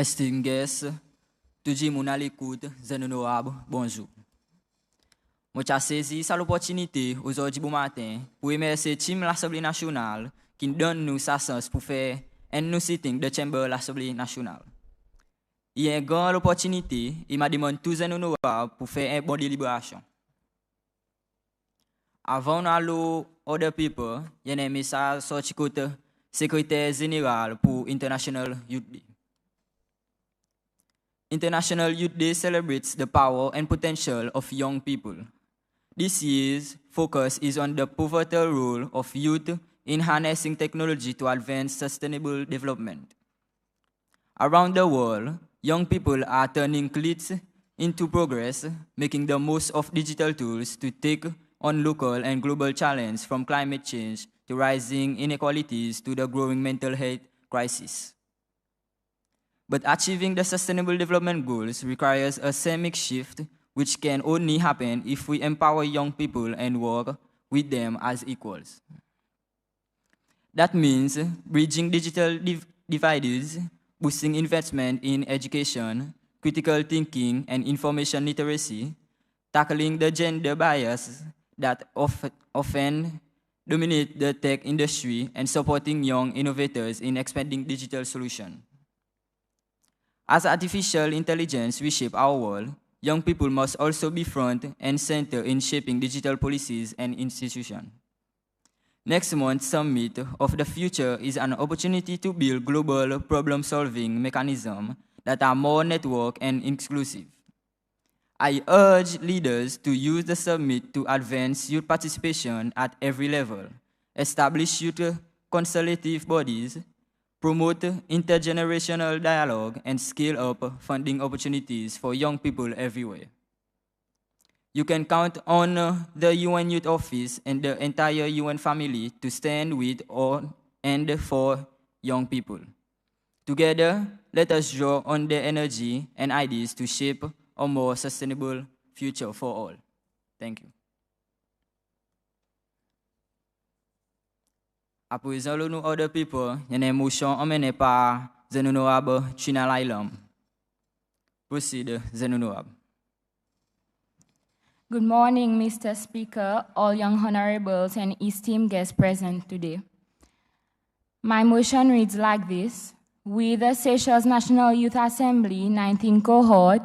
Esteemed guests, tuji munali kout, zenonoab, bonjour. Moi saisi cette opportunité aujourd'hui bon matin pour remercier team l'Assemblée nationale qui donne nous sa chance pour faire un new sitting de chamber l'Assemblée nationale. Il y a une grande opportunité, il m'a demandé tous zenonoab pour faire une bonne délibération. Avant d'aller other people, il y a un message sorti côté secrétaire général pour International Youth Day. International Youth Day celebrates the power and potential of young people. This year's focus is on the pivotal role of youth in harnessing technology to advance sustainable development. Around the world, young people are turning cleats into progress, making the most of digital tools to take on local and global challenges from climate change to rising inequalities to the growing mental health crisis. But achieving the Sustainable Development Goals requires a systemic shift which can only happen if we empower young people and work with them as equals. That means bridging digital divides, boosting investment in education, critical thinking, and information literacy, tackling the gender bias that often dominate the tech industry, and supporting young innovators in expanding digital solutions. As artificial intelligence reshape our world, young people must also be front and center in shaping digital policies and institutions. Next month's Summit of the Future is an opportunity to build global problem-solving mechanisms that are more networked and inclusive. I urge leaders to use the summit to advance youth participation at every level, establish youth consultative bodies, promote intergenerational dialogue, and scale up funding opportunities for young people everywhere. You can count on the UN Youth Office and the entire UN family to stand with and for young people. Together, let us draw on their energy and ideas to shape a more sustainable future for all. Thank you. Après nous other people, il y a une motion emmenée par Zenonoab Chinalailam. Proceed, Zenonoab. Good morning, Mr. Speaker, all young honorables and esteemed guests present today. My motion reads like this. We, the Seychelles National Youth Assembly 19 cohort,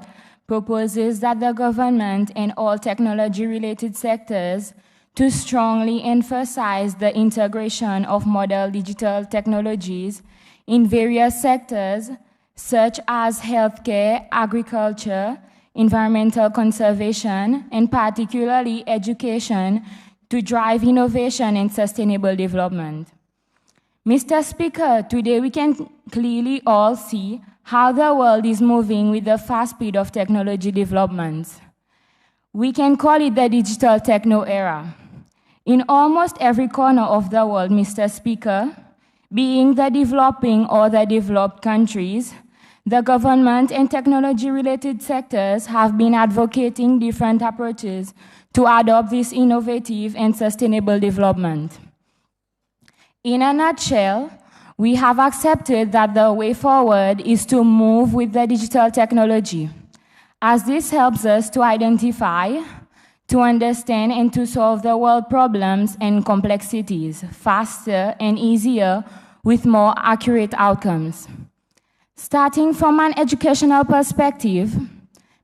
proposes that the government and all technology-related sectors to strongly emphasize the integration of modern digital technologies in various sectors such as healthcare, agriculture, environmental conservation, and particularly education to drive innovation and sustainable development. Mr. Speaker, today we can clearly all see how the world is moving with the fast speed of technology developments. We can call it the digital techno era. In almost every corner of the world, Mr. Speaker, being the developing or the developed countries, the government and technology-related sectors have been advocating different approaches to adopt this innovative and sustainable development. In a nutshell, we have accepted that the way forward is to move with the digital technology, as this helps us to identify, to understand, and to solve the world problems and complexities faster and easier with more accurate outcomes. Starting from an educational perspective,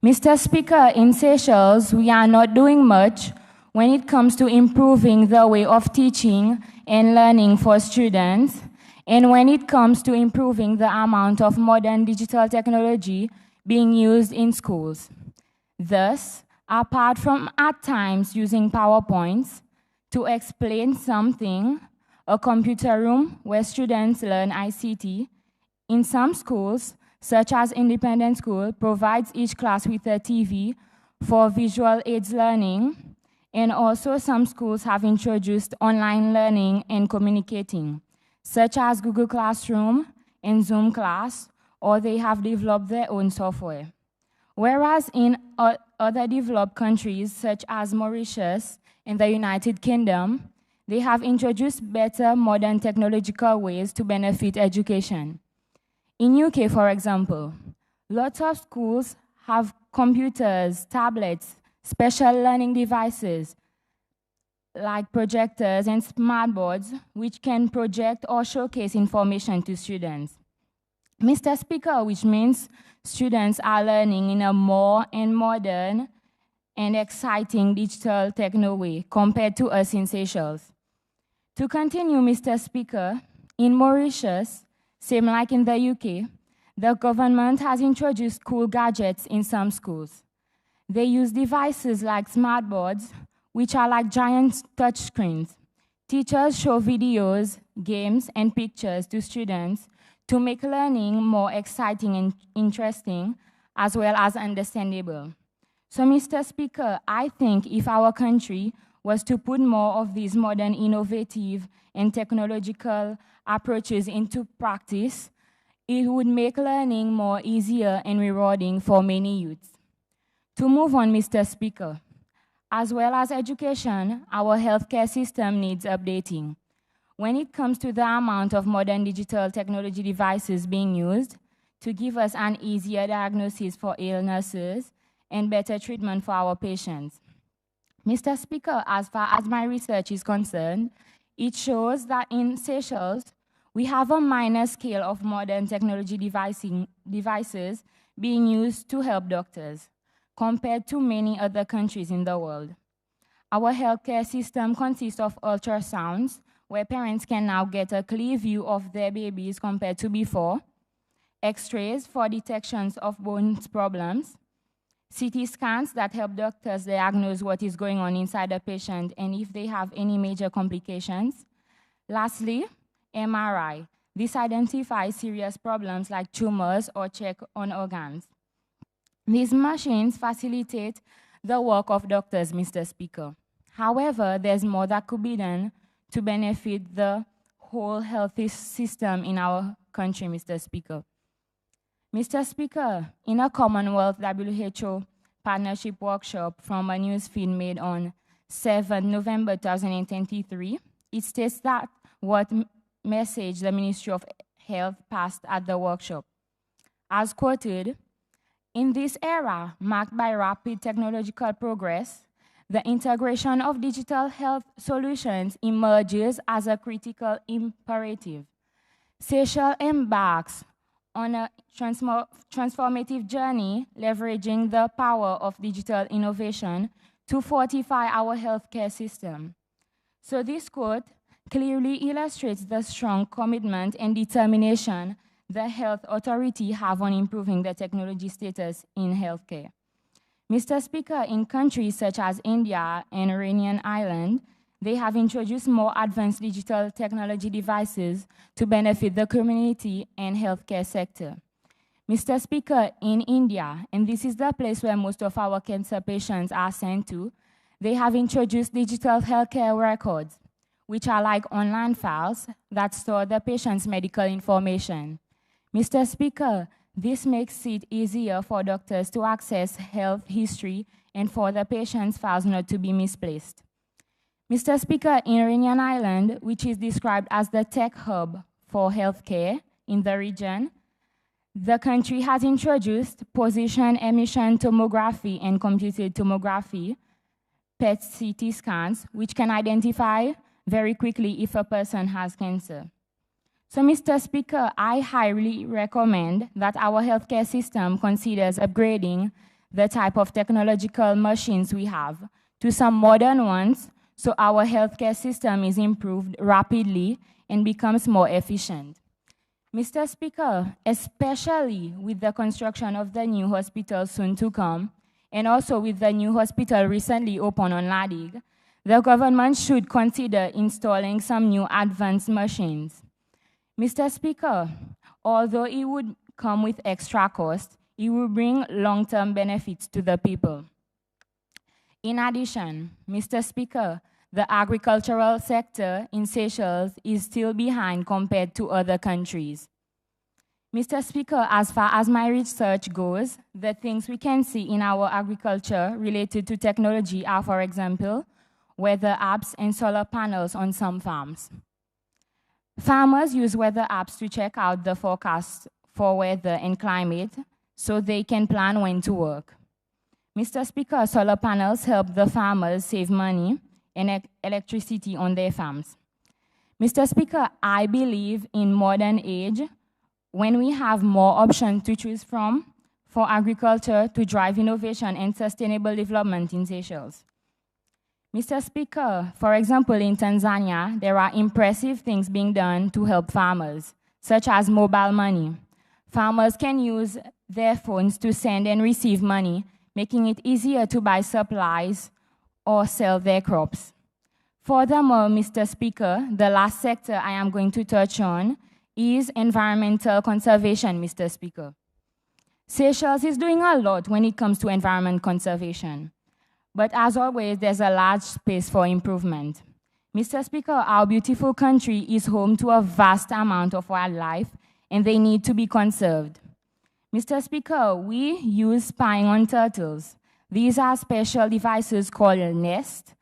Mr. Speaker, in Seychelles, we are not doing much when it comes to improving the way of teaching and learning for students, and when it comes to improving the amount of modern digital technology being used in schools. Thus, apart from at times using PowerPoints to explain something, a computer room where students learn ICT, in some schools, such as Independent School, provides each class with a TV for visual aids learning, and also some schools have introduced online learning and communicating, such as Google Classroom and Zoom Class, or they have developed their own software. Whereas in other developed countries, such as Mauritius and the United Kingdom, they have introduced better modern technological ways to benefit education. In UK, for example, Lots of schools have computers, tablets, special learning devices like projectors and smartboards, which can project or showcase information to students. Mr. Speaker, which means students are learning in a more and modern and exciting digital techno way compared to us in Seychelles. To continue, Mr. Speaker, in Mauritius, same like in the UK, the government has introduced cool gadgets in some schools. They use devices like smartboards, which are like giant touchscreens. Teachers show videos, games, and pictures to students to make learning more exciting and interesting, as well as understandable. So, Mr. Speaker, I think if our country was to put more of these modern, innovative, and technological approaches into practice, it would make learning more easier and rewarding for many youths. To move on, Mr. Speaker, as well as education, our healthcare system needs updating. When it comes to the amount of modern digital technology devices being used to give us an easier diagnosis for illnesses and better treatment for our patients. Mr. Speaker, as far as my research is concerned, it shows that in Seychelles, we have a minor scale of modern technology devices being used to help doctors, compared to many other countries in the world. Our healthcare system consists of ultrasounds, where parents can now get a clear view of their babies compared to before, X-rays for detections of bones problems, CT scans that help doctors diagnose what is going on inside a patient and if they have any major complications. Lastly, MRI. This identifies serious problems like tumors or check on organs. These machines facilitate the work of doctors, Mr. Speaker. However, there's more that could be done to benefit the whole health system in our country, Mr. Speaker. Mr. Speaker, in a Commonwealth WHO partnership workshop from a newsfeed made on 7 November 2023, it states that what message the Ministry of Health passed at the workshop. As quoted, in this era marked by rapid technological progress, the integration of digital health solutions emerges as a critical imperative. Seychelles embarks on a transformative journey, leveraging the power of digital innovation to fortify our healthcare system. So this quote clearly illustrates the strong commitment and determination the health authority have on improving the technology status in healthcare. Mr. Speaker, in countries such as India and Iranian Island, they have introduced more advanced digital technology devices to benefit the community and healthcare sector. Mr. Speaker, in India, and this is the place where most of our cancer patients are sent to, they have introduced digital healthcare records, which are like online files that store the patient's medical information. Mr. Speaker, this makes it easier for doctors to access health history and for the patient's files not to be misplaced. Mr. Speaker, in Iranian Island, which is described as the tech hub for healthcare in the region, the country has introduced position emission tomography and computed tomography, PET CT scans, which can identify very quickly if a person has cancer. So, Mr. Speaker, I highly recommend that our healthcare system considers upgrading the type of technological machines we have to some modern ones so our healthcare system is improved rapidly and becomes more efficient. Mr. Speaker, especially with the construction of the new hospital soon to come, and also with the new hospital recently opened on Ladig, the government should consider installing some new advanced machines. Mr. Speaker, although it would come with extra cost, it will bring long-term benefits to the people. In addition, Mr. Speaker, the agricultural sector in Seychelles is still behind compared to other countries. Mr. Speaker, as far as my research goes, the things we can see in our agriculture related to technology are, for example, weather apps and solar panels on some farms. Farmers use weather apps to check out the forecast for weather and climate, so they can plan when to work. Mr. Speaker, solar panels help the farmers save money and electricity on their farms. Mr. Speaker, I believe in modern age, when we have more options to choose from for agriculture to drive innovation and sustainable development in Seychelles. Mr. Speaker, for example, in Tanzania, there are impressive things being done to help farmers, such as mobile money. Farmers can use their phones to send and receive money, making it easier to buy supplies or sell their crops. Furthermore, Mr. Speaker, the last sector I am going to touch on is environmental conservation, Mr. Speaker. Seychelles is doing a lot when it comes to environment conservation. But as always, there's a large space for improvement. Mr. Speaker, our beautiful country is home to a vast amount of wildlife, and they need to be conserved. Mr. Speaker, we use spying on turtles. These are special devices called nests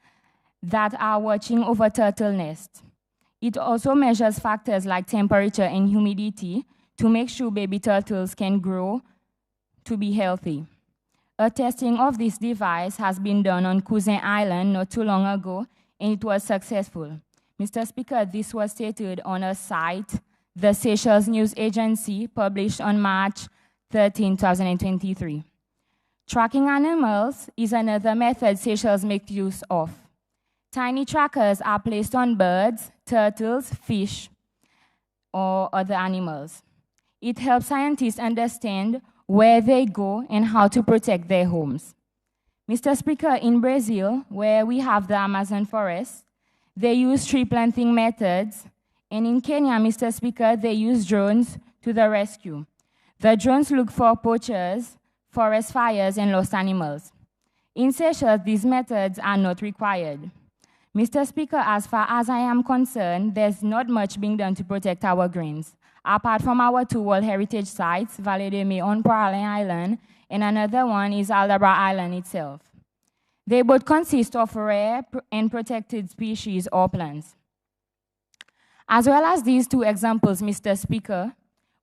that are watching over turtle nests. It also measures factors like temperature and humidity to make sure baby turtles can grow to be healthy. A testing of this device has been done on Cousin Island not too long ago, and it was successful. Mr. Speaker, this was stated on a site, the Seychelles News Agency, published on March 13, 2023. Tracking animals is another method Seychelles makes use of. Tiny trackers are placed on birds, turtles, fish, or other animals. It helps scientists understand where they go and how to protect their homes. Mr. Speaker, in Brazil, where we have the Amazon forest, they use tree planting methods, and in Kenya, Mr. Speaker, they use drones to the rescue. The drones look for poachers, forest fires, and lost animals. In Seychelles, these methods are not required. Mr. Speaker, as far as I am concerned, there's not much being done to protect our greens. Apart from our two World Heritage sites, Vallée de Mai on Pralin Island, and another one is Aldabra Island itself. They both consist of rare and protected species or plants. As well as these two examples, Mr. Speaker,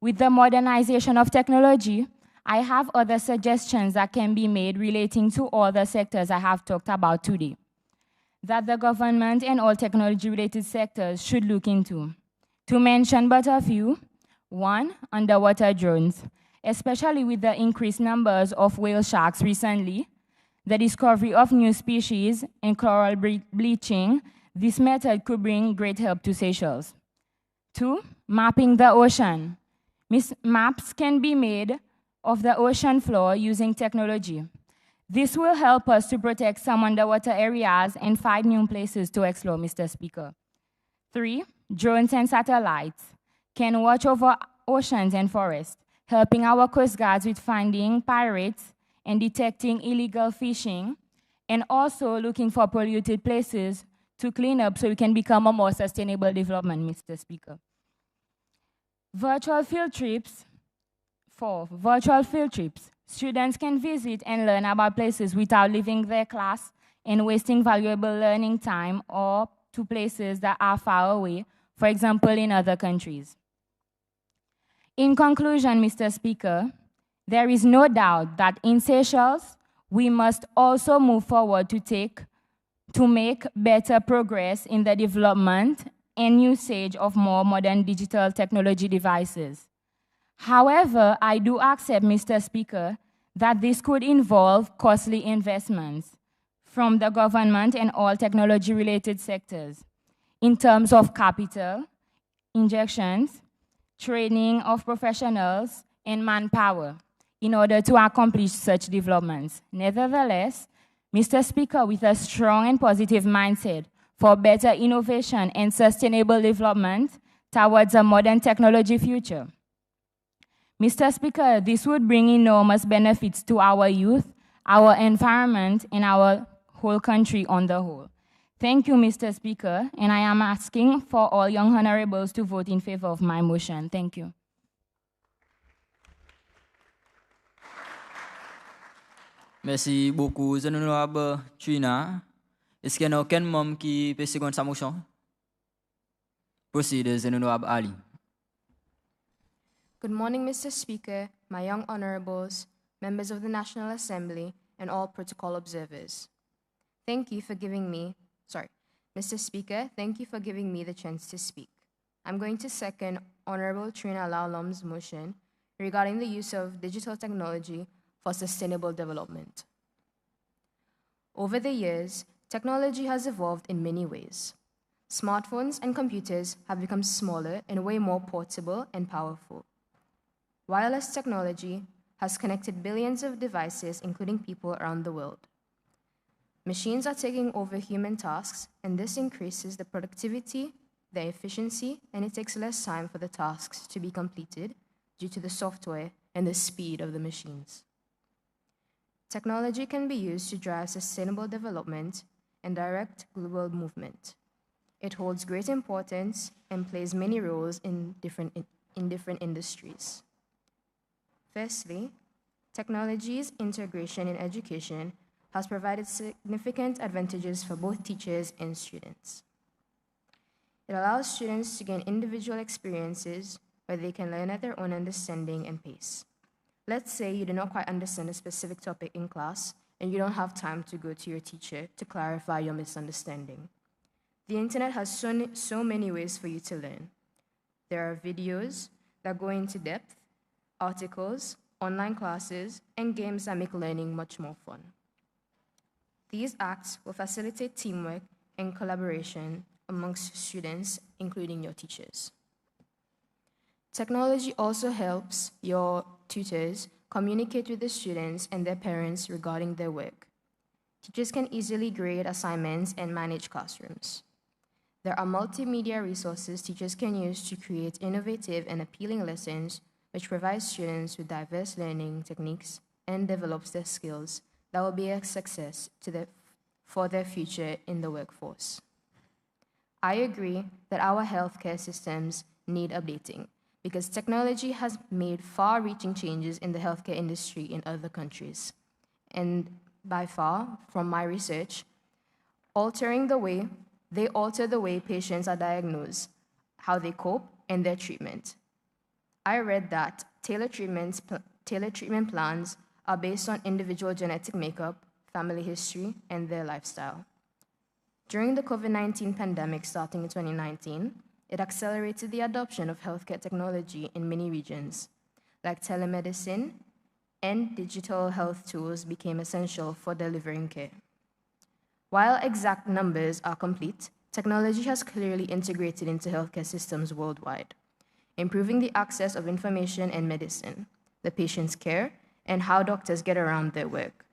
with the modernization of technology, I have other suggestions that can be made relating to all the sectors I have talked about today, that the government and all technology-related sectors should look into. To mention but a few, 1, underwater drones, especially with the increased numbers of whale sharks recently, the discovery of new species and coral bleaching, this method could bring great help to Seychelles. 2, mapping the ocean. Maps can be made of the ocean floor using technology. This will help us to protect some underwater areas and find new places to explore, Mr. Speaker. 3, drones and satellites can watch over oceans and forests, helping our coast guards with finding pirates and detecting illegal fishing, and also looking for polluted places to clean up so we can become a more sustainable development, Mr. Speaker. Virtual field trips. 4, virtual field trips. Students can visit and learn about places without leaving their class and wasting valuable learning time or to places that are far away, for example, in other countries. In conclusion, Mr. Speaker, there is no doubt that in Seychelles, we must also move forward to make better progress in the development and usage of more modern digital technology devices. However, I do accept, Mr. Speaker, that this could involve costly investments from the government and all technology-related sectors in terms of capital, injections, training of professionals, and manpower in order to accomplish such developments. Nevertheless, Mr. Speaker, with a strong and positive mindset for better innovation and sustainable development towards a modern technology future. Mr. Speaker, this would bring enormous benefits to our youth, our environment, and our whole country on the whole. Thank you, Mr. Speaker, and I am asking for all young honorables to vote in favor of my motion. Thank you. Merci beaucoup, Honorable Trina. Est-ce qu'il y a aucun membre qui peut seconder sa motion? Proceed, Honorable Ali. Good morning, Mr. Speaker, my young honorables, members of the National Assembly, and all protocol observers. Thank you for giving me, Mr. Speaker, thank you for giving me the chance to speak. I'm going to second Honorable Trina Lalom's motion regarding the use of digital technology for sustainable development. Over the years, technology has evolved in many ways. Smartphones and computers have become smaller and way more portable and powerful. Wireless technology has connected billions of devices, including people around the world. Machines are taking over human tasks, and this increases the productivity, the efficiency, and it takes less time for the tasks to be completed due to the software and the speed of the machines. Technology can be used to drive sustainable development and direct global movement. It holds great importance and plays many roles in different industries. Firstly, technology's integration in education has provided significant advantages for both teachers and students. It allows students to gain individual experiences where they can learn at their own understanding and pace. Let's say you do not quite understand a specific topic in class and you don't have time to go to your teacher to clarify your misunderstanding. The internet has so many ways for you to learn. There are videos that go into depth, articles, online classes, and games that make learning much more fun. These acts will facilitate teamwork and collaboration amongst students, including your teachers. Technology also helps your tutors communicate with the students and their parents regarding their work. Teachers can easily grade assignments and manage classrooms. There are multimedia resources teachers can use to create innovative and appealing lessons, which provides students with diverse learning techniques and develops their skills that will be a success for their future in the workforce. I agree that our healthcare systems need updating because technology has made far-reaching changes in the healthcare industry in other countries. And by far, from my research, they alter the way patients are diagnosed, how they cope, and their treatment. I read that tailored treatment plans are based on individual genetic makeup, family history, and their lifestyle. During the COVID-19 pandemic starting in 2019, it accelerated the adoption of healthcare technology in many regions, like telemedicine and digital health tools became essential for delivering care. While exact numbers are complete, technology has clearly integrated into healthcare systems worldwide, improving the access of information and medicine, the patient's care, and how doctors get around their work.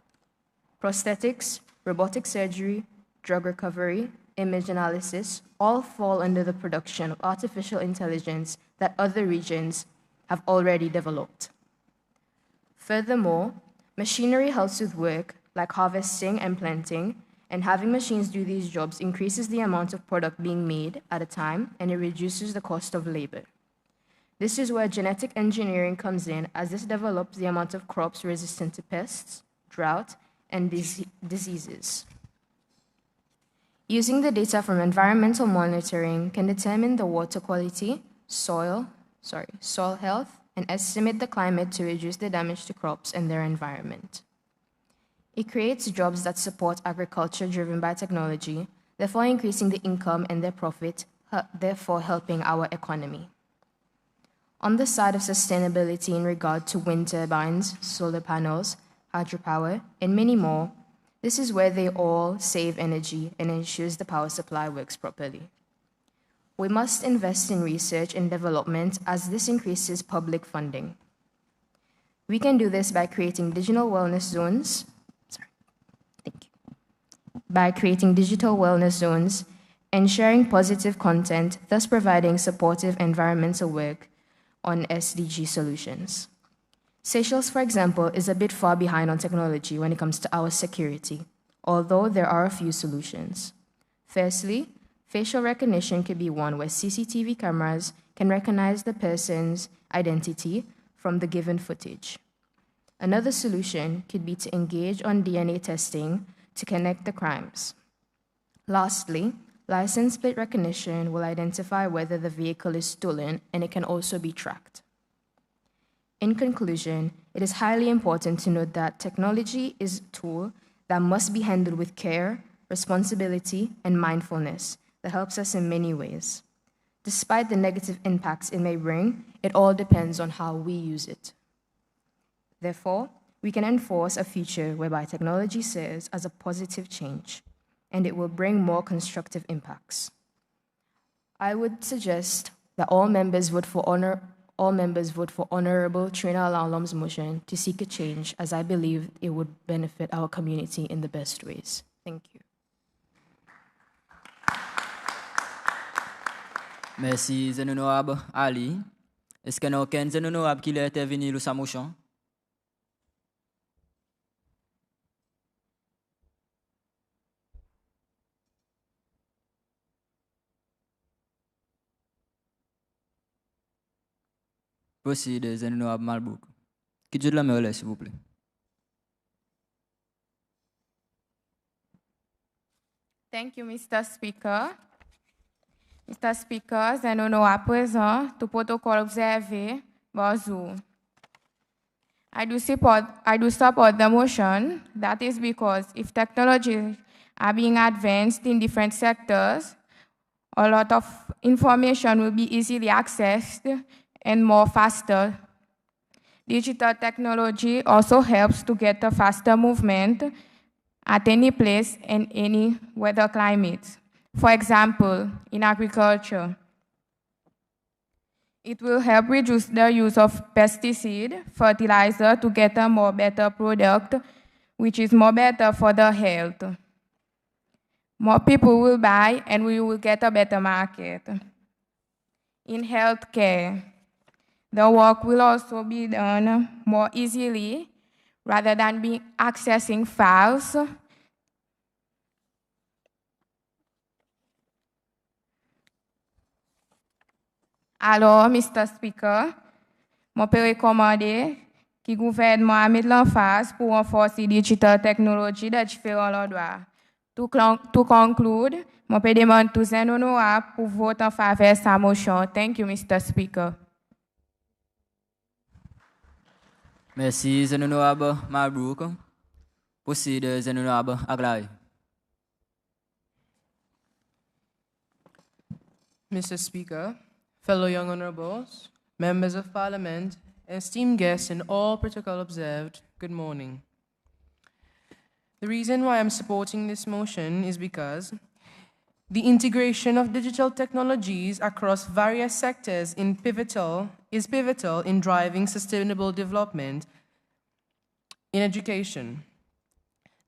Prosthetics, robotic surgery, drug recovery, image analysis all fall under the production of artificial intelligence that other regions have already developed. Furthermore, machinery helps with work like harvesting and planting, and having machines do these jobs increases the amount of product being made at a time, and it reduces the cost of labor. This is where genetic engineering comes in, as this develops the amount of crops resistant to pests, drought, and diseases. Using the data from environmental monitoring can determine the water quality, soil health, and estimate the climate to reduce the damage to crops and their environment. It creates jobs that support agriculture driven by technology, therefore increasing the income and their profit, therefore helping our economy. On the side of sustainability in regard to wind turbines, solar panels, hydropower, and many more, this is where they all save energy and ensures the power supply works properly. We must invest in research and development as this increases public funding. We can do this by creating digital wellness zones, and sharing positive content, thus providing supportive environmental work on SDG solutions. Seychelles, for example, is a bit far behind on technology when it comes to our security, although there are a few solutions. Firstly, facial recognition could be one where CCTV cameras can recognize the person's identity from the given footage. Another solution could be to engage on DNA testing to connect the crimes. Lastly, license plate recognition will identify whether the vehicle is stolen, and it can also be tracked. In conclusion, it is highly important to note that technology is a tool that must be handled with care, responsibility, and mindfulness that helps us in many ways. Despite the negative impacts it may bring, it all depends on how we use it. Therefore, we can enforce a future whereby technology serves as a positive change, and it will bring more constructive impacts. I would suggest that all members vote for Honorable Trina Lalom's motion to seek a change, as I believe it would benefit our community in the best ways. Thank you. Merci, Zé Honorable Ali. Est-ce qu'il y a aucun Zé Honorable qui a intervenu sur sa motion? Proceed, Zé Honorable Malbouk. Qui Dieu de la me s'il vous plaît. Thank you, Mr. Speaker. Mr. Speaker, je nous à présent tout protocole observé par Zoom. I do support the motion. That is because if technologies are being advanced in different sectors, a lot of information will be easily accessed and more faster. Digital technology also helps to get a faster movement at any place and any weather climate. For example, in agriculture, it will help reduce the use of pesticide, fertilizer to get a more better product, which is more better for the health. More people will buy and we will get a better market. In healthcare, the work will also be done more easily rather than accessing files. Alors, Mr. Speaker, je peux recommander que le gouvernement mette l'emphase pour renforcer la digital technology de différents endroits. To conclude, je peux demander tous les honorables pour voter en faveur de sa motion. Thank you, Mr. Speaker. Merci, Zé Honorable Malbouk. Proceed, Zé Honorable Aglai. Mr. Speaker, fellow young honorables, members of parliament, esteemed guests, and all protocol observed, good morning. The reason why I'm supporting this motion is because the integration of digital technologies across various sectors is pivotal in driving sustainable development in education.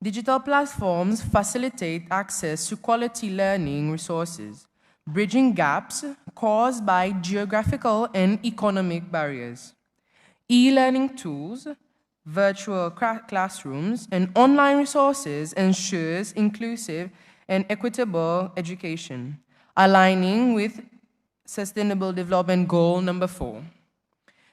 Digital platforms facilitate access to quality learning resources, bridging gaps caused by geographical and economic barriers. E-learning tools, virtual classrooms, and online resources ensures inclusive and equitable education, aligning with Sustainable Development Goal number 4.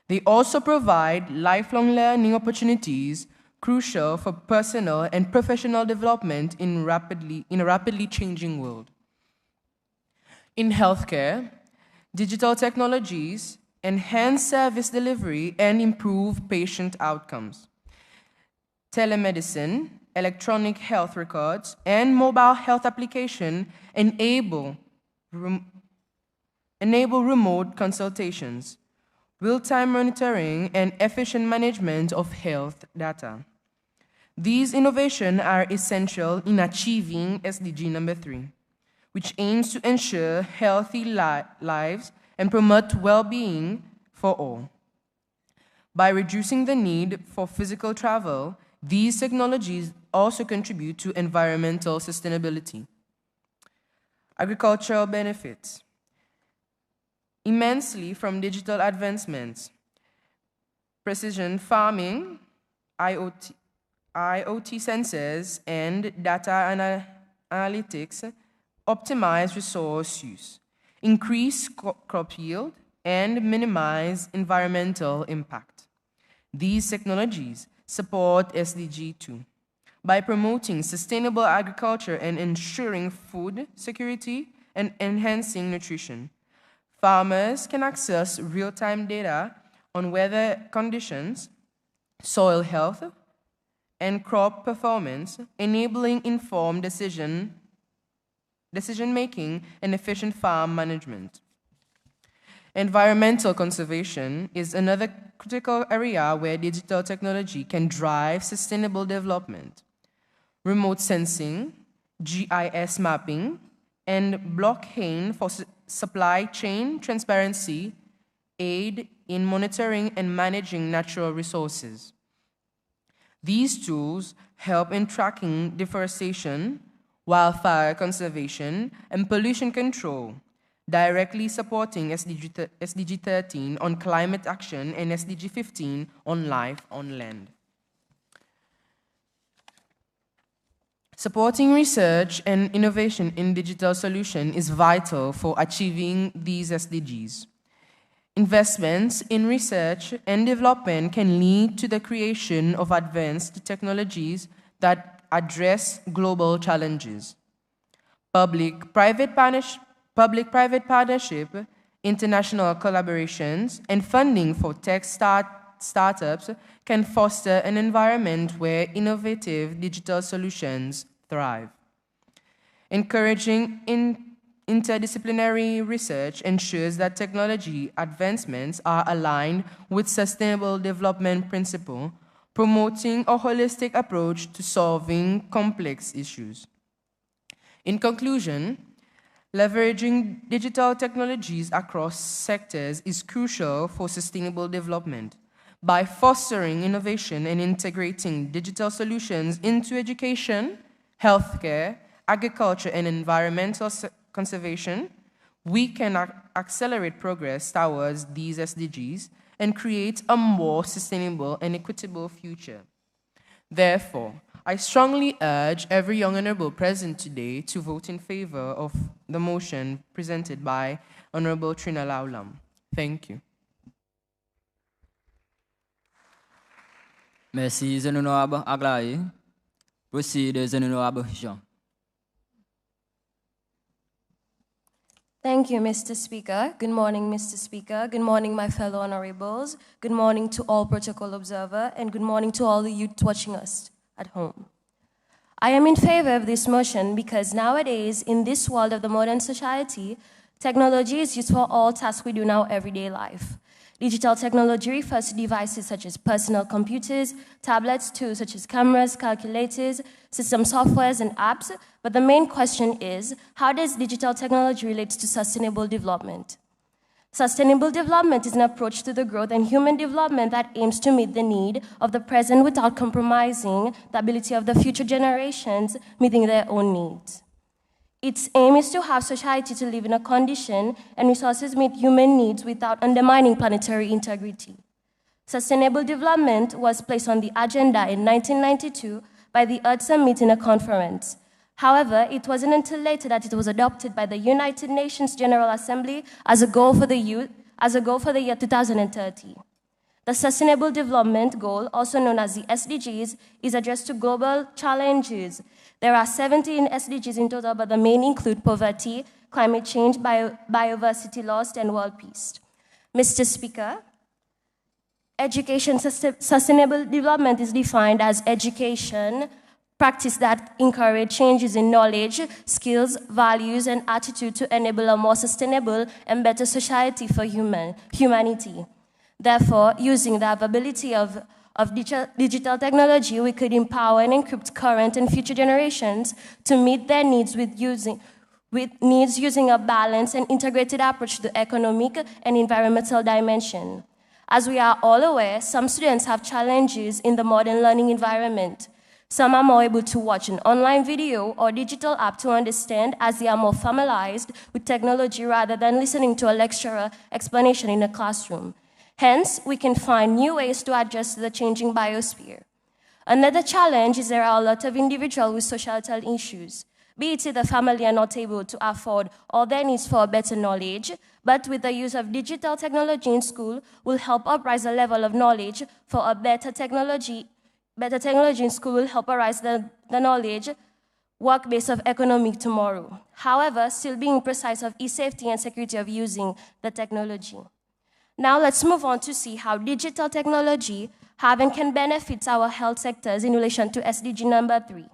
They also provide lifelong learning opportunities crucial for personal and professional development in a rapidly changing world. In healthcare, digital technologies enhance service delivery and improve patient outcomes. Telemedicine, electronic health records, and mobile health application enable remote consultations, real-time monitoring, and efficient management of health data. These innovations are essential in achieving SDG number 3, which aims to ensure healthy lives and promote well-being for all. By reducing the need for physical travel, these technologies also contribute to environmental sustainability. Agricultural benefits. Immensely from digital advancements, precision farming, IoT sensors, and data analytics optimize resource use, increase crop yield, and minimize environmental impact. These technologies support SDG 2 by promoting sustainable agriculture and ensuring food security and enhancing nutrition. Farmers can access real-time data on weather conditions, soil health, and crop performance, enabling informed decision-making and efficient farm management. Environmental conservation is another critical area where digital technology can drive sustainable development. Remote sensing, GIS mapping, and blockchain for supply chain transparency aid in monitoring and managing natural resources. These tools help in tracking deforestation, wildfire conservation, and pollution control, directly supporting SDG 13 on climate action and SDG 15 on life on land. Supporting research and innovation in digital solutions is vital for achieving these SDGs. Investments in research and development can lead to the creation of advanced technologies that address global challenges. Public-private partnership, international collaborations, and funding for tech startups can foster an environment where innovative digital solutions thrive. Encouraging interdisciplinary research ensures that technology advancements are aligned with sustainable development principles, promoting a holistic approach to solving complex issues. In conclusion, leveraging digital technologies across sectors is crucial for sustainable development. By fostering innovation and integrating digital solutions into education, healthcare, agriculture, and environmental conservation, we can accelerate progress towards these SDGs and create a more sustainable and equitable future. Therefore, I strongly urge every young honorable present today to vote in favor of the motion presented by Honorable Trina Laulam. Thank you. Merci, Honorable Aglaé. Proceed, Honorable Jean. Thank you, Mr. Speaker. Good morning, Mr. Speaker. Good morning, my fellow honorables. Good morning to all protocol observers, and good morning to all the youth watching us at home. I am in favor of this motion because nowadays, in this world of the modern society, technology is used for all tasks we do in our everyday life. Digital technology refers to devices such as personal computers, tablets, tools such as cameras, calculators, system softwares, and apps. But the main question is, how does digital technology relate to sustainable development? Sustainable development is an approach to the growth and human development that aims to meet the need of the present without compromising the ability of the future generations meeting their own needs. Its aim is to have society to live in a condition and resources meet human needs without undermining planetary integrity. Sustainable development was placed on the agenda in 1992 by the Earth Summit in a conference. However, it wasn't until later that it was adopted by the United Nations General Assembly as a goal for the year 2030. The Sustainable Development Goal, also known as the SDGs, is addressed to global challenges. There are 17 SDGs in total, but the main include poverty, climate change, biodiversity loss, and world peace. Mr. Speaker, sustainable development is defined as education, practice that encourage changes in knowledge, skills, values, and attitude to enable a more sustainable and better society for humanity. Therefore, using the availability of digital technology, we could empower and equip current and future generations to meet their needs using a balanced and integrated approach to the economic and environmental dimension. As we are all aware, some students have challenges in the modern learning environment. Some are more able to watch an online video or digital app to understand, as they are more familiarized with technology rather than listening to a lecturer explanation in a classroom. Hence, we can find new ways to adjust to the changing biosphere. Another challenge is there are a lot of individuals with societal issues. Be it the family are not able to afford all their needs for better knowledge, but with the use of digital technology in school will help uprise the level of knowledge for a better technology. Better technology in school will help arise the knowledge work base of economic tomorrow. However, still being precise of e-safety and security of using the technology. Now let's move on to see how digital technology have and can benefit our health sectors in relation to SDG number 3.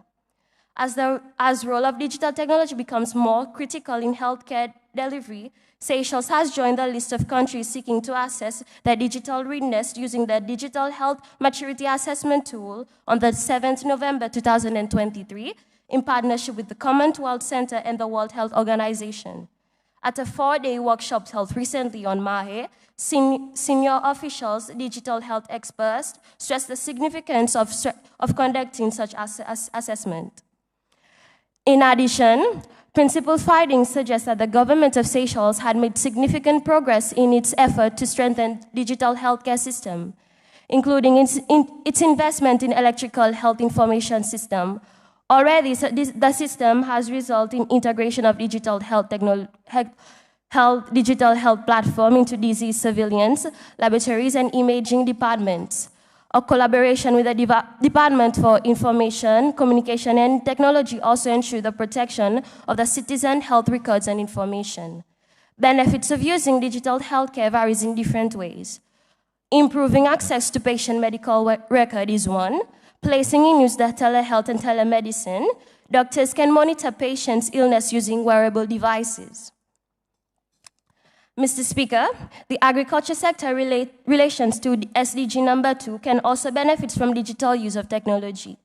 As role of digital technology becomes more critical in healthcare delivery, Seychelles has joined the list of countries seeking to assess their digital readiness using the Digital Health Maturity Assessment Tool on the 7th November 2023 in partnership with the Commonwealth Center and the World Health Organization. At a 4-day workshop held recently on Mahe, senior officials, digital health experts stressed the significance of conducting such assessment. In addition, principal findings suggest that the government of Seychelles had made significant progress in its effort to strengthen digital healthcare system, including its investment in electrical health information system. Already, the system has resulted in integration of digital health platform into disease surveillance, laboratories, and imaging departments. A collaboration with the Department for Information, Communication, and Technology also ensure the protection of the citizen health records and information. Benefits of using digital healthcare varies in different ways. Improving access to patient medical record is one. Placing in use the telehealth and telemedicine, doctors can monitor patients' illness using wearable devices. Mr. Speaker, the agriculture sector relations to SDG number 2 can also benefit from digital use of technology.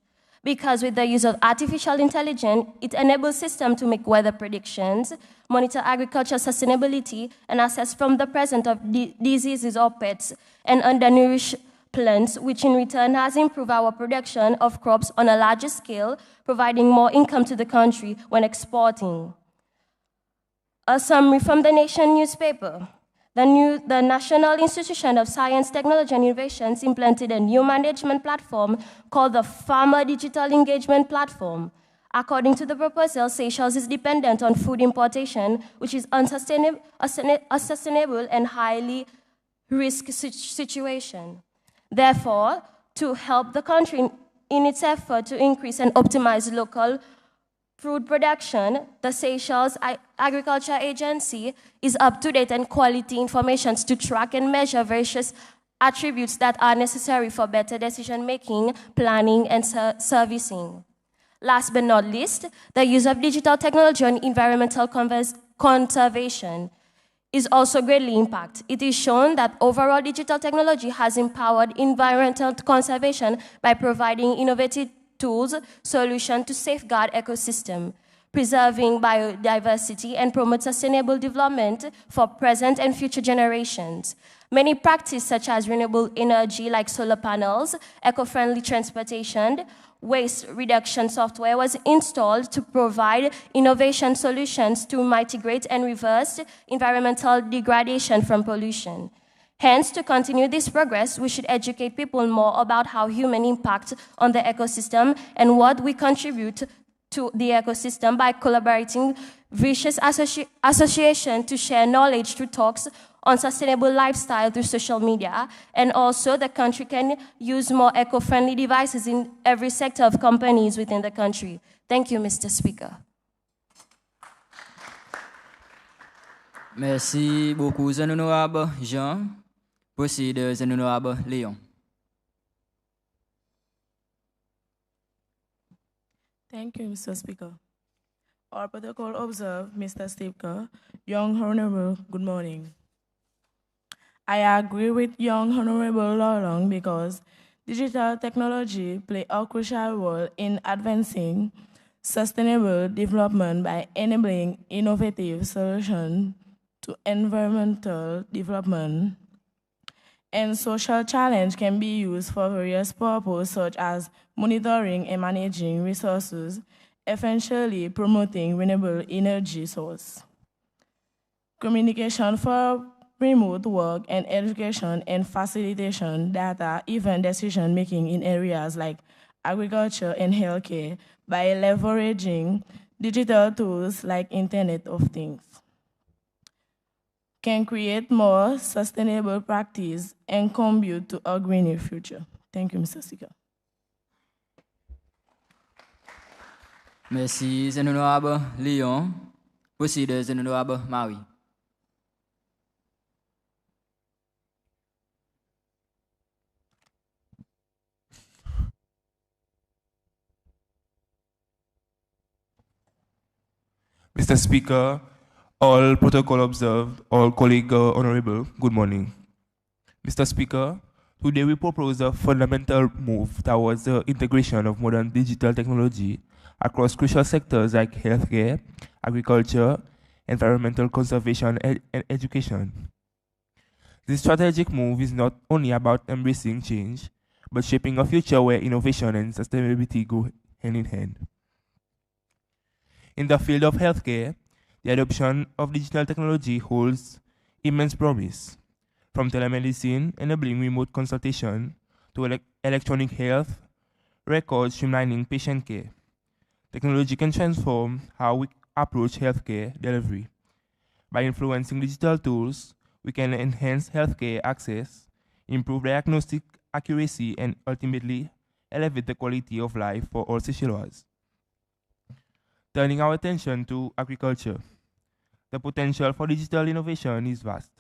Because with the use of artificial intelligence, it enables systems to make weather predictions, monitor agricultural sustainability, and assess from the presence of diseases or pests and undernourished plants, which in return has improved our production of crops on a larger scale, providing more income to the country when exporting. A summary from the Nation newspaper. The National Institution of Science, Technology and Innovations implemented a new management platform called the Farmer Digital Engagement Platform. According to the proposal, Seychelles is dependent on food importation, which is unsustainable and highly risk situation. Therefore, to help the country in its effort to increase and optimize local food production, the Seychelles Agriculture Agency is up-to-date and quality information to track and measure various attributes that are necessary for better decision-making, planning, and servicing. Last but not least, the use of digital technology on environmental conservation is also greatly impacted. It is shown that overall digital technology has empowered environmental conservation by providing innovative tools, solutions to safeguard ecosystem, preserving biodiversity, and promote sustainable development for present and future generations. Many practices such as renewable energy like solar panels, eco-friendly transportation, waste reduction software was installed to provide innovation solutions to mitigate and reverse environmental degradation from pollution. Hence, to continue this progress, we should educate people more about how human impact on the ecosystem and what we contribute to the ecosystem by collaborating various associations to share knowledge through talks on sustainable lifestyle through social media. And also, the country can use more eco-friendly devices in every sector of companies within the country. Thank you, Mr. Speaker. Merci beaucoup, Honorable Jean. Proceed, Honorable Léon. Thank you, Mr. Speaker. Our protocol observed, Mr. Speaker. Young Honorable, good morning. I agree with Young Honorable Lorong because digital technology plays a crucial role in advancing sustainable development by enabling innovative solutions to environmental development. And social challenge can be used for various purposes such as monitoring and managing resources, essentially promoting renewable energy source. Communication for remote work and education and facilitation data, even decision-making in areas like agriculture and healthcare by leveraging digital tools like Internet of Things, can create more sustainable practice and contribute to a greener future. Thank you, Mr. Speaker. Merci, Honorable Léon. Proceed, Honorable Marie. Mr. Speaker, all protocol observed, all colleagues honorable, good morning. Mr. Speaker, today we propose a fundamental move towards the integration of modern digital technology across crucial sectors like healthcare, agriculture, environmental conservation, and education. This strategic move is not only about embracing change, but shaping a future where innovation and sustainability go hand in hand. In the field of healthcare, the adoption of digital technology holds immense promise, from telemedicine enabling remote consultation to electronic health records streamlining patient care. Technology can transform how we approach healthcare delivery. By influencing digital tools, we can enhance healthcare access, improve diagnostic accuracy, and ultimately elevate the quality of life for all Seychellois. Turning our attention to agriculture, the potential for digital innovation is vast.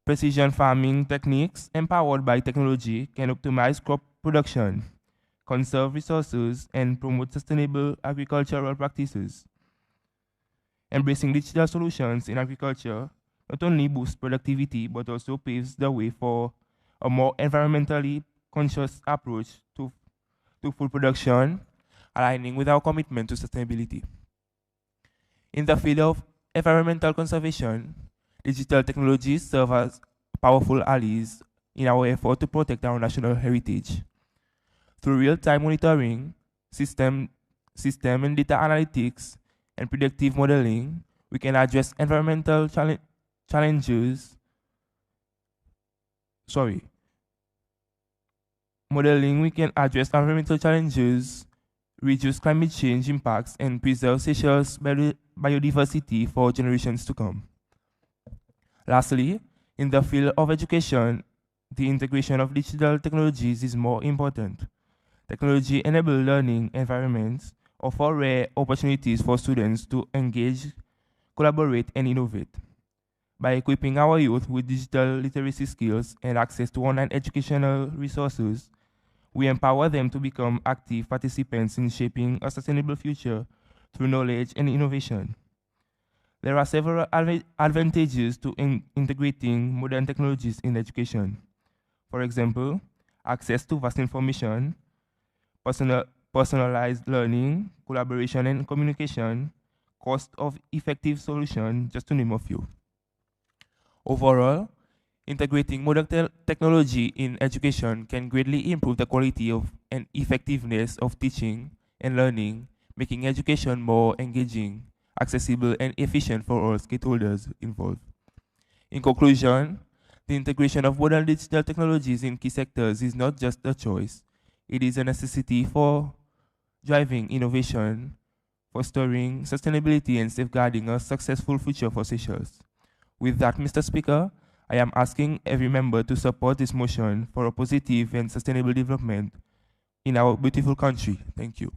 Precision farming techniques empowered by technology can optimize crop production, conserve resources, and promote sustainable agricultural practices. Embracing digital solutions in agriculture not only boosts productivity but also paves the way for a more environmentally conscious approach to food production, aligning with our commitment to sustainability. In the field of environmental conservation, digital technologies serve as powerful allies in our effort to protect our national heritage. Through real-time monitoring, system and data analytics, and predictive modeling, we can address environmental challenges. Modeling, we can address environmental challenges, reduce climate change impacts, and preserve Seychelles' biodiversity for generations to come. Lastly, in the field of education, the integration of digital technologies is more important. Technology-enabled learning environments offer rare opportunities for students to engage, collaborate, and innovate. By equipping our youth with digital literacy skills and access to online educational resources, we empower them to become active participants in shaping a sustainable future through knowledge and innovation. There are several advantages to integrating modern technologies in education. For example, access to vast information, personalized learning, collaboration and communication, cost-effective solution, just to name a few. Overall, integrating modern technology in education can greatly improve the quality of and effectiveness of teaching and learning, making education more engaging, accessible, and efficient for all stakeholders involved. In conclusion, the integration of modern digital technologies in key sectors is not just a choice, it is a necessity for driving innovation, fostering sustainability, and safeguarding a successful future for Seychelles. With that, Mr. Speaker, I am asking every member to support this motion for a positive and sustainable development in our beautiful country. Thank you.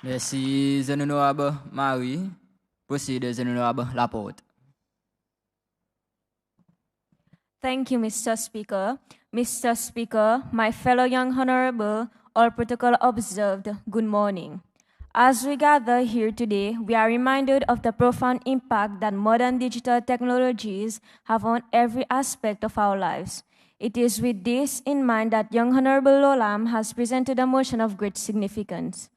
Merci, Honorable Marie. Proceed, Honorable Laporte. Thank you, Mr. Speaker. Mr. Speaker, my fellow young honorable, all protocol observed, good morning. As we gather here today, we are reminded of the profound impact that modern digital technologies have on every aspect of our lives. It is with this in mind that young Honorable Lolam has presented a motion of great significance,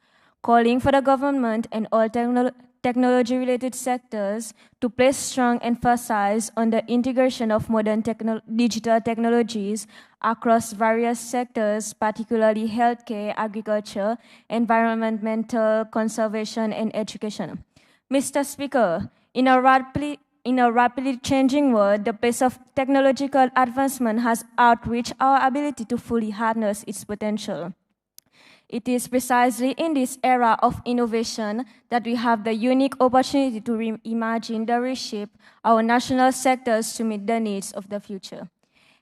calling for the government and all technology-related sectors to place strong emphasis on the integration of modern digital technologies across various sectors, particularly healthcare, agriculture, environmental conservation, and education. Mr. Speaker, in a rapidly changing world, the pace of technological advancement has outreached our ability to fully harness its potential. It is precisely in this era of innovation that we have the unique opportunity to reimagine and reshape our national sectors to meet the needs of the future.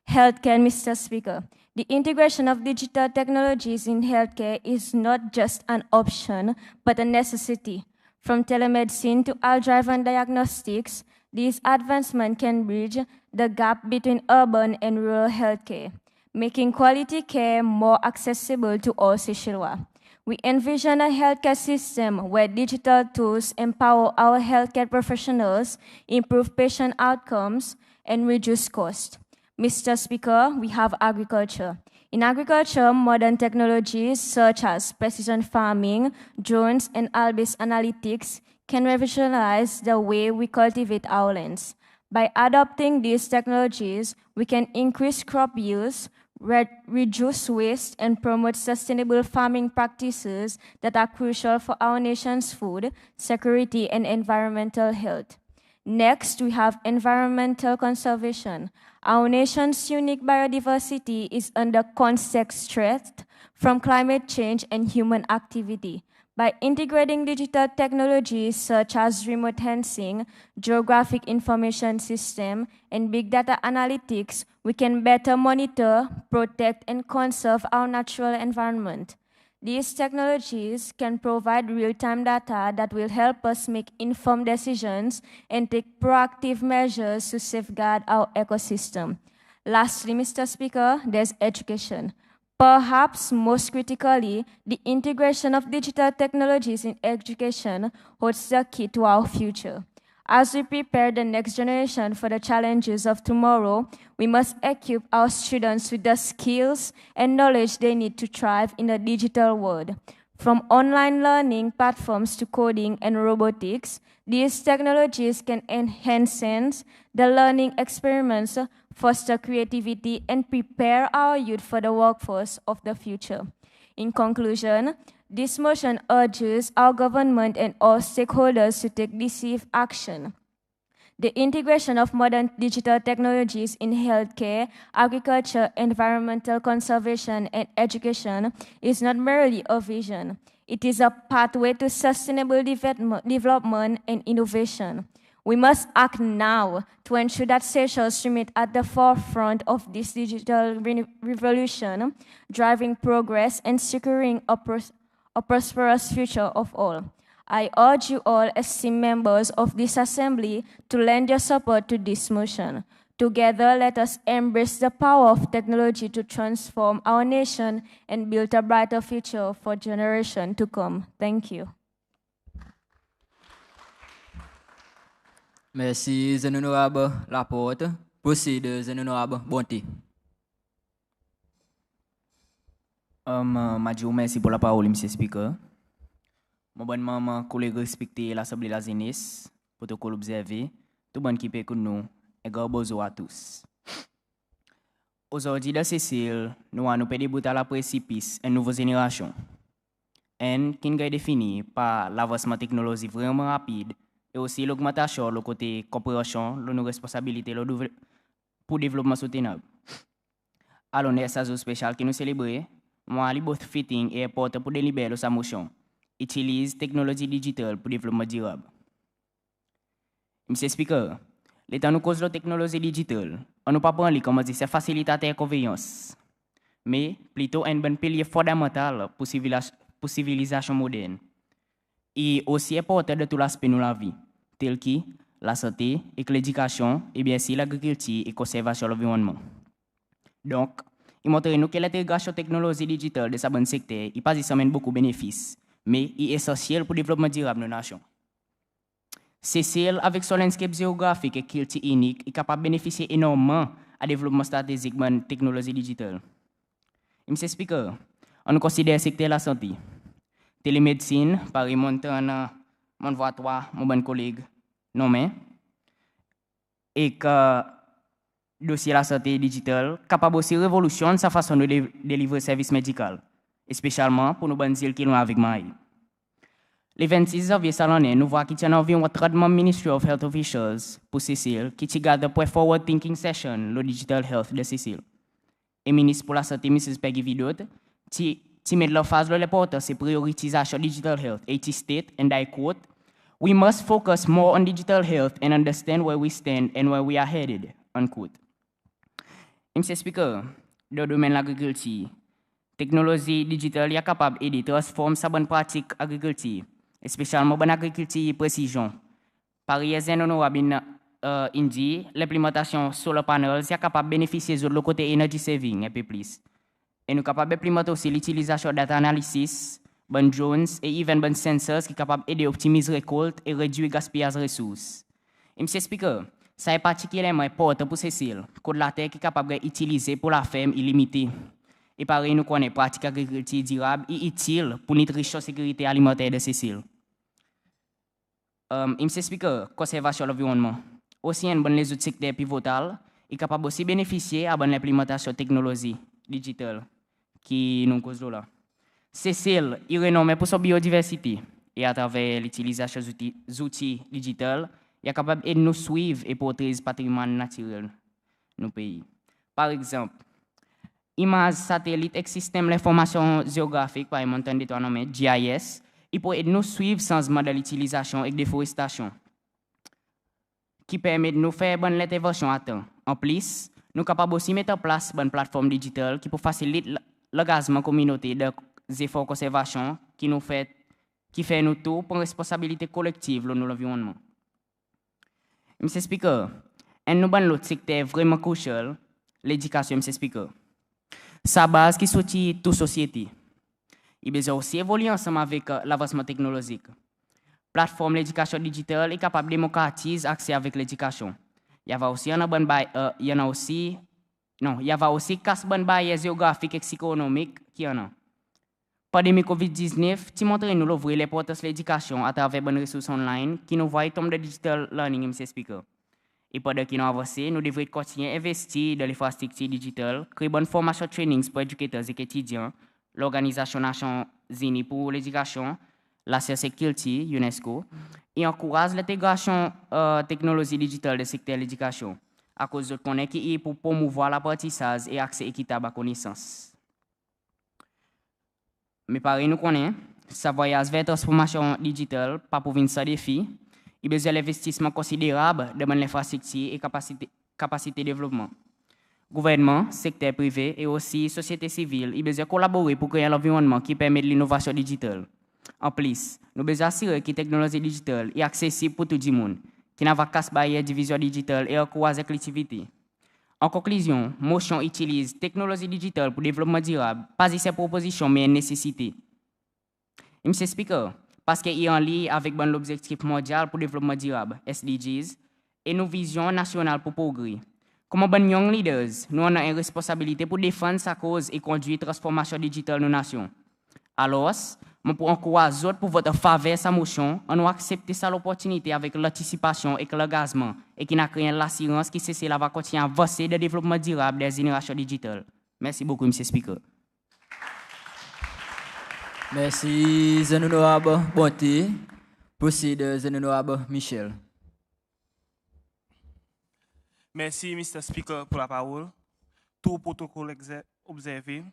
Healthcare, Mr. Speaker. The integration of digital technologies in healthcare is not just an option, but a necessity. From telemedicine to AI-driven diagnostics, these advancements can bridge the gap between urban and rural healthcare, making quality care more accessible to all Seychellois. We envision a healthcare system where digital tools empower our healthcare professionals, improve patient outcomes, and reduce cost. Mr. Speaker, we have agriculture. In agriculture, modern technologies such as precision farming, drones, and always analytics can revolutionize the way we cultivate our lands. By adopting these technologies, we can increase crop yields, reduce waste, and promote sustainable farming practices that are crucial for our nation's food, security, and environmental health. Next, we have environmental conservation. Our nation's unique biodiversity is under constant threat from climate change and human activity. By integrating digital technologies such as remote sensing, geographic information system, and big data analytics, we can better monitor, protect, and conserve our natural environment. These technologies can provide real-time data that will help us make informed decisions and take proactive measures to safeguard our ecosystem. Lastly, Mr. Speaker, there's education. Perhaps most critically, the integration of digital technologies in education holds the key to our future. As we prepare the next generation for the challenges of tomorrow, we must equip our students with the skills and knowledge they need to thrive in a digital world. From online learning platforms to coding and robotics, these technologies can enhance the learning experiments, foster creativity, and prepare our youth for the workforce of the future. In conclusion, this motion urges our government and all stakeholders to take decisive action. The integration of modern digital technologies in healthcare, agriculture, environmental conservation, and education is not merely a vision. It is a pathway to sustainable development and innovation. We must act now to ensure that Seychelles remains at the forefront of this digital revolution, driving progress and securing a prosperous future of all. I urge you all, esteemed members of this assembly, to lend your support to this motion. Together, let us embrace the power of technology to transform our nation and build a brighter future for generations to come. Thank you. Merci, honorable Laporte. Proceed, honorable Bonté. Merci pour la parole, Monsieur Speaker. Mon bon maman, collègue respecté l'Assemblée de la jeunesse, protocole observé, tout le monde qui peut nous, et bonjour à tous. Aujourd'hui, dans Seychelles, nous avons débuté à la précipice une nouvelle génération, et qui est définie par l'avancement technologique vraiment rapide et aussi l'augmentation de côté compréhension de nos responsabilités pour le développement soutenable. Alors, nous avons un spécial qui nous célèbre, moi, les both fitting et important pour délibérer sa motion. Utilise technologie digitale pour le développement durable. Monsieur Speaker, l'État nous cause la technologie digitale. On ne peut pas prendre comme dire c'est facilitateur et convenience, mais plutôt un bon pilier fondamental pour civilisation moderne. Et aussi important de tout l'aspect de la vie, tel que la santé et l'éducation, et bien sûr l'agriculture et conservation de l'environnement. Donc, il montre nous que l'intégration technologie digitale de ce bon secteur n'est pas seulement beaucoup de bénéfices, mais est essentiel pour le développement durable de nos nations. Seychelles, avec son landscape géographique et culture unique, est capable de bénéficier énormément à développement stratégique de technologie digitale. Monsieur Speaker, on considère le secteur de la santé. Télémédecine, par montant mon voix toi, mon bon collègue nommé, et que dossier la santé digitale capable aussi de révolutionner sa façon de délivrer services médicaux, spécialement pour nos bonnes îles qui sont avec moi. Le 26 janvier l'année, nous voyons qu'il y a environ 30 Ministry of Health Officials pour Seychelles qui gardent pour Forward Thinking Session, le Digital Health de Seychelles. Et ministre pour la santé, Mrs. Peggy Vidot, qui met l'emphase sur l'importance de priorisation digital health. Et qui state, and I quote, "We must focus more on digital health and understand where we stand and where we are headed," unquote. Mr. Speaker, dans le domaine de l'agriculture, technologie digitale est capable d'aider transformer sa bonne pratique agriculture, spécialement bonne agriculture précision. Par exemple, nous avons Indie, l'implémentation solar panels est capable de bénéficier de le côté energy saving un peu plus. Et nous sommes capables d'implémenter aussi l'utilisation de data analysis, bon drones et even bon sensors qui sont capables d'aider à optimiser la récolte et réduire le gaspillage de ressources. Et monsieur Speaker, ça est particulièrement important pour Cécile, que la terre qui est capable d'utiliser pour la ferme illimitée. Et pareil, nous connaissons pratique agriculture durable et utile pour notre riche sécurité alimentaire de Cécile. Monsieur Speaker, conservation de l'environnement. Aussi, un bon les outils pivotal est capable aussi bénéficier à bonne implémentation de technologie digitale qui nous cause là. Cécile est renommée pour sa biodiversité et à travers l'utilisation des outils digitaux, il est capable de nous suivre et protéger le patrimoine naturel de nos pays. Par exemple, image satellite et système d'information géographique, par exemple, GIS, il peut aider nous suivre le changement de l'utilisation et de déforestation, qui permet de nous faire bonne intervention à temps. En plus, nous sommes capables aussi de mettre en place une plateforme digitale qui peut faciliter l'engagement communautaire des efforts de conservation qui fait nous tout pour une responsabilité collective dans l'environnement. Monsieur Speaker, un autre secteur vraiment crucial, l'éducation, Monsieur Speaker. Sa base qui soutient toute société. Il besoin aussi évoluer ensemble avec l'avancement technologique. Plateforme l'éducation digitale est capable de démocratiser l'accès avec l'éducation. Il y a aussi casse bonne barrière géographique et économique qui en a. Pandémie COVID-19, qui montre nous l'ouvrir l'importance de l'éducation à travers bonnes ressources online qui nous voient tomber de digital learning, M. Speaker. Et pendant que nous avançons, nous devons continuer à investir dans l'infrastructure digitale, créer bonne formation training pour éducateurs et étudiants, l'Organisation des Nations Unies pour l'éducation, la science et culture, UNESCO, et encourage l'intégration technologie digitale du secteur de l'éducation, à cause de qu'on est qui est pour promouvoir l'apprentissage et accès équitable à la connaissance. Mais pareil, nous connaissons, ça voyage vers la transformation digitale, pas pour venir sans défi, il y a besoin d'investissement considérable dans l'infrastructure et capacité de développement. Gouvernement, secteur privé et aussi société civile, il y a besoin de collaborer pour créer un environnement qui permet l'innovation digitale. En plus, nous devons assurer que la technologie digitale est accessible pour tout le monde, qui n'a pas casse barrière division digitale et encourage la collectivité. En conclusion, Motion utilise technologie digitale pour le développement durable, pas une proposition mais une nécessité. Monsieur Speaker, parce qu'il est en lien avec l'objectif mondial pour le développement durable, SDGs, et nos visions nationales pour progrès. Comme bon young leaders, nous avons une responsabilité pour défendre sa cause et conduire la transformation digitale de nos nations. Alors, je peux encourager les autres pour votre faveur sa motion, en nous accepter ça l'opportunité avec l'anticipation et l'engagement, et qui n'a créé l'assurance qui cesse va continuer à avancer le développement durable des générations digitales. Merci beaucoup, M. Speaker. Merci, Honorable Bonté. Proceed, Honorable Michel. Merci, Mr. Speaker, pour la parole. Tout protocole observé.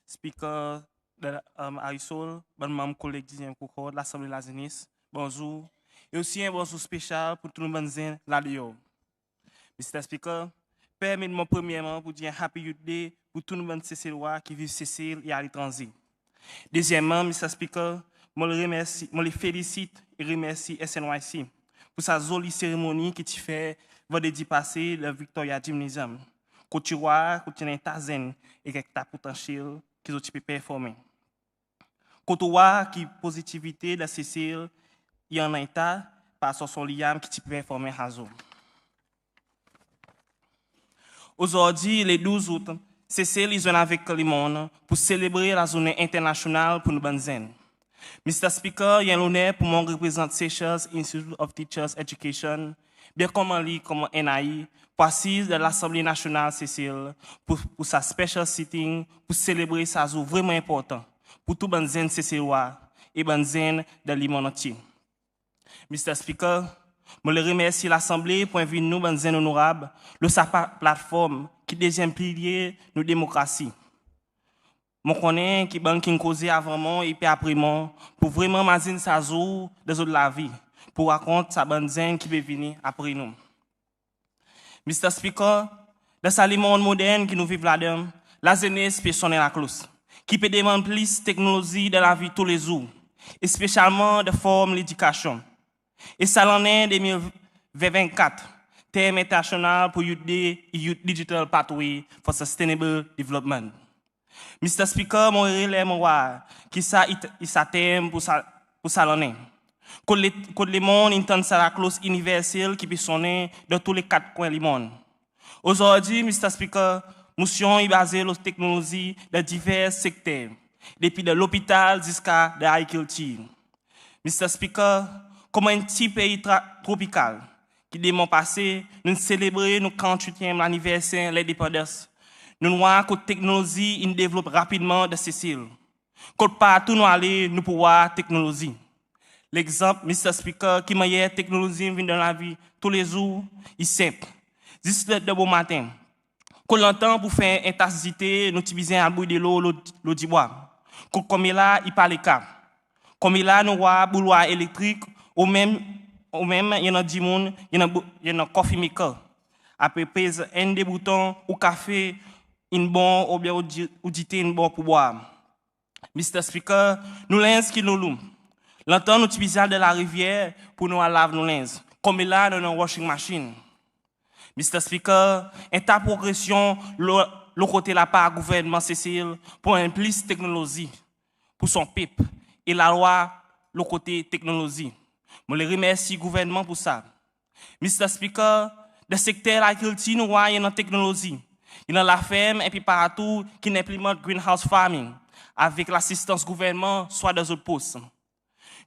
Speaker Arisol, bon membre collègue de l'Assemblée de la Jeunesse, bonjour. Et aussi un bonjour spécial pour tout le monde là-dedans. Mr. Speaker, permettez-moi premièrement pour dire un Happy Youth Day pour tout le monde Cécilois qui vivent Seychelles et à l'étranger. Deuxièmement, Mr. Speaker, je les félicite et remercie SNYC pour sa jolie cérémonie qui fait vendredi passé le Victoria Gymnasium. Côte-Ivoire, Tazen et quelques potentiel qui ont pu performer. Côte-Ivoire qui positivité de Cécile, il y en a un tas par son liam qui peut performer à zone. Aujourd'hui, le 12 août, Cécile est avec le monde pour célébrer la journée internationale pour nous benzen. Mr. Speaker, il y a l'honneur pour moi représenter Seychelles Institute of Teachers Education, bien comme NAI, pour assister de l'Assemblée nationale Cécile pour sa special sitting, pour célébrer sa journée vraiment importante pour tout benzen Cécilois et benzen de l'Iman entier. Mr. Speaker, je remercie l'Assemblée pour inviter nous benzen honorables de sa plateforme qui est le deuxième pilier de la démocratie. Je connais qui est causé avant moi et puis après moi pour vraiment imaginer sa jour de la vie, pour raconter sa benzen qui peut venir après nous. Mr. Speaker, dans le monde moderne qui nous vivons là-dedans, la jeunesse peut sonner la cloche, qui peut demander plus de technologie dans la vie tous les jours, et spécialement de forme l'éducation. Et ça l'en est 2024, thème international pour Youth Day et Youth Digital Pathway for Sustainable Development. Mr. Speaker, mon relais moi qui ça il s'attend pour salonner. Que le monde entende ça la clause universelle qui peut sonner dans tous les quatre coins du monde. Aujourd'hui, Mr. Speaker, motion est basée sur la technologie de divers secteurs, depuis de l'hôpital jusqu'à l'agriculture. Mr. Speaker, comme un petit pays tropical qui démon passé, nous célébrons notre 48e anniversaire de l'indépendance. Nous voyons que la technologie développe rapidement de Seychelles. Que partout nous allons, nous pouvons avoir technologie. L'exemple, Mr. Speaker, qui m'a dit que la technologie vient dans la vie tous les jours, est simple. Juste le bon matin. Qu'on l'entend pour faire une tasse d'ité, nous utilisons un bout de l'eau du bois. Comme là, il parle cas. Comme là, nous avons un bouloir électrique, ou même, il y a du monde, il y a un coffee maker. Après, pèse un des boutons, ou café, une bonne, ou bien, ou dité, une bonne pour boire. Mr. Speaker, nous l'avons qui nous l'ouvre. L'entend nous utilisons de la rivière pour nous laver nos linges. Comme là, nous avons une washing machine. Mr. Speaker, ta progression, le côté la part gouvernement Seychelles pour un plus technologie pour son peuple et la loi le côté technologie. Je les remercie gouvernement pour ça. Mr. Speaker, le secteur de l'agriculture nous voit une technologie. Il y a la ferme et puis partout qui implémente greenhouse farming avec l'assistance gouvernement soit dans autres postes.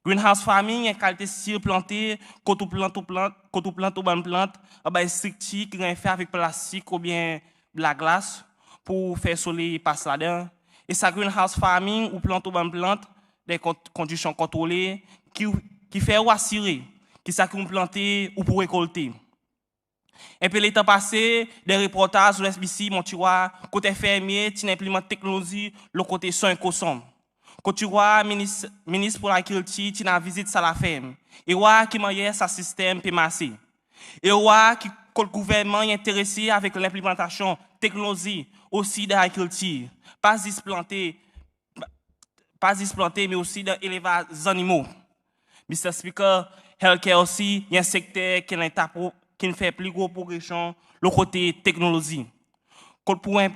Greenhouse farming est qualité de planter, quand on plante une bonne plante, un structure qui est fait avec plastique ou bien de la glace pour faire soleil passer là-dedans. Et ça greenhouse farming ou plante une bonne plante, des conditions contrôlées qui fait ou assurer qui ça qu'on planter ou pour récolter. Et puis l'état passé, des reportages sur l'SBC, mon tu vois, côté fermier, tu implémentes technologie, le côté soin consomme. Quand tu vois ministre pour l'agriculture, tu as visité ça la ferme. Et vois qui m'a sa système PMAC. Et vois que le gouvernement est intéressé avec l'implémentation technologie aussi de l'agriculture. Pas juste planter, mais aussi dans l'élevage des animaux. Mr. Speaker, healthcare aussi, il y a un secteur qui fait plus gros progression, le côté technologie. Pour un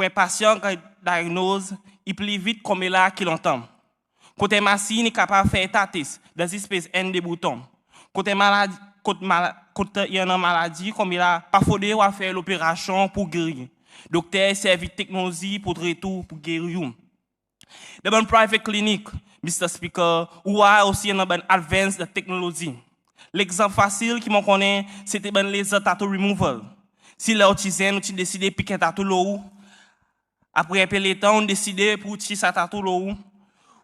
patient qui a une diagnose, il plus vite comme là qu'il entend. Côté machine est capable de faire tatis dans une espèce de boutons. Côté maladie, quand il y a une maladie, comme il a pas faudrait faire l'opération pour guérir. Docteur servi technologie pour traiter pour guérir. Dans une private clinic, Mr. Speaker, ou aussi une bonne advance de technologie. L'exemple facile qui m'en connaît, c'était ben laser tattoo removal. Si l'autisme, nous décidé de piquer tattoo l'eau, après un peu de temps, on décide pour tirer sa tattoo l'eau,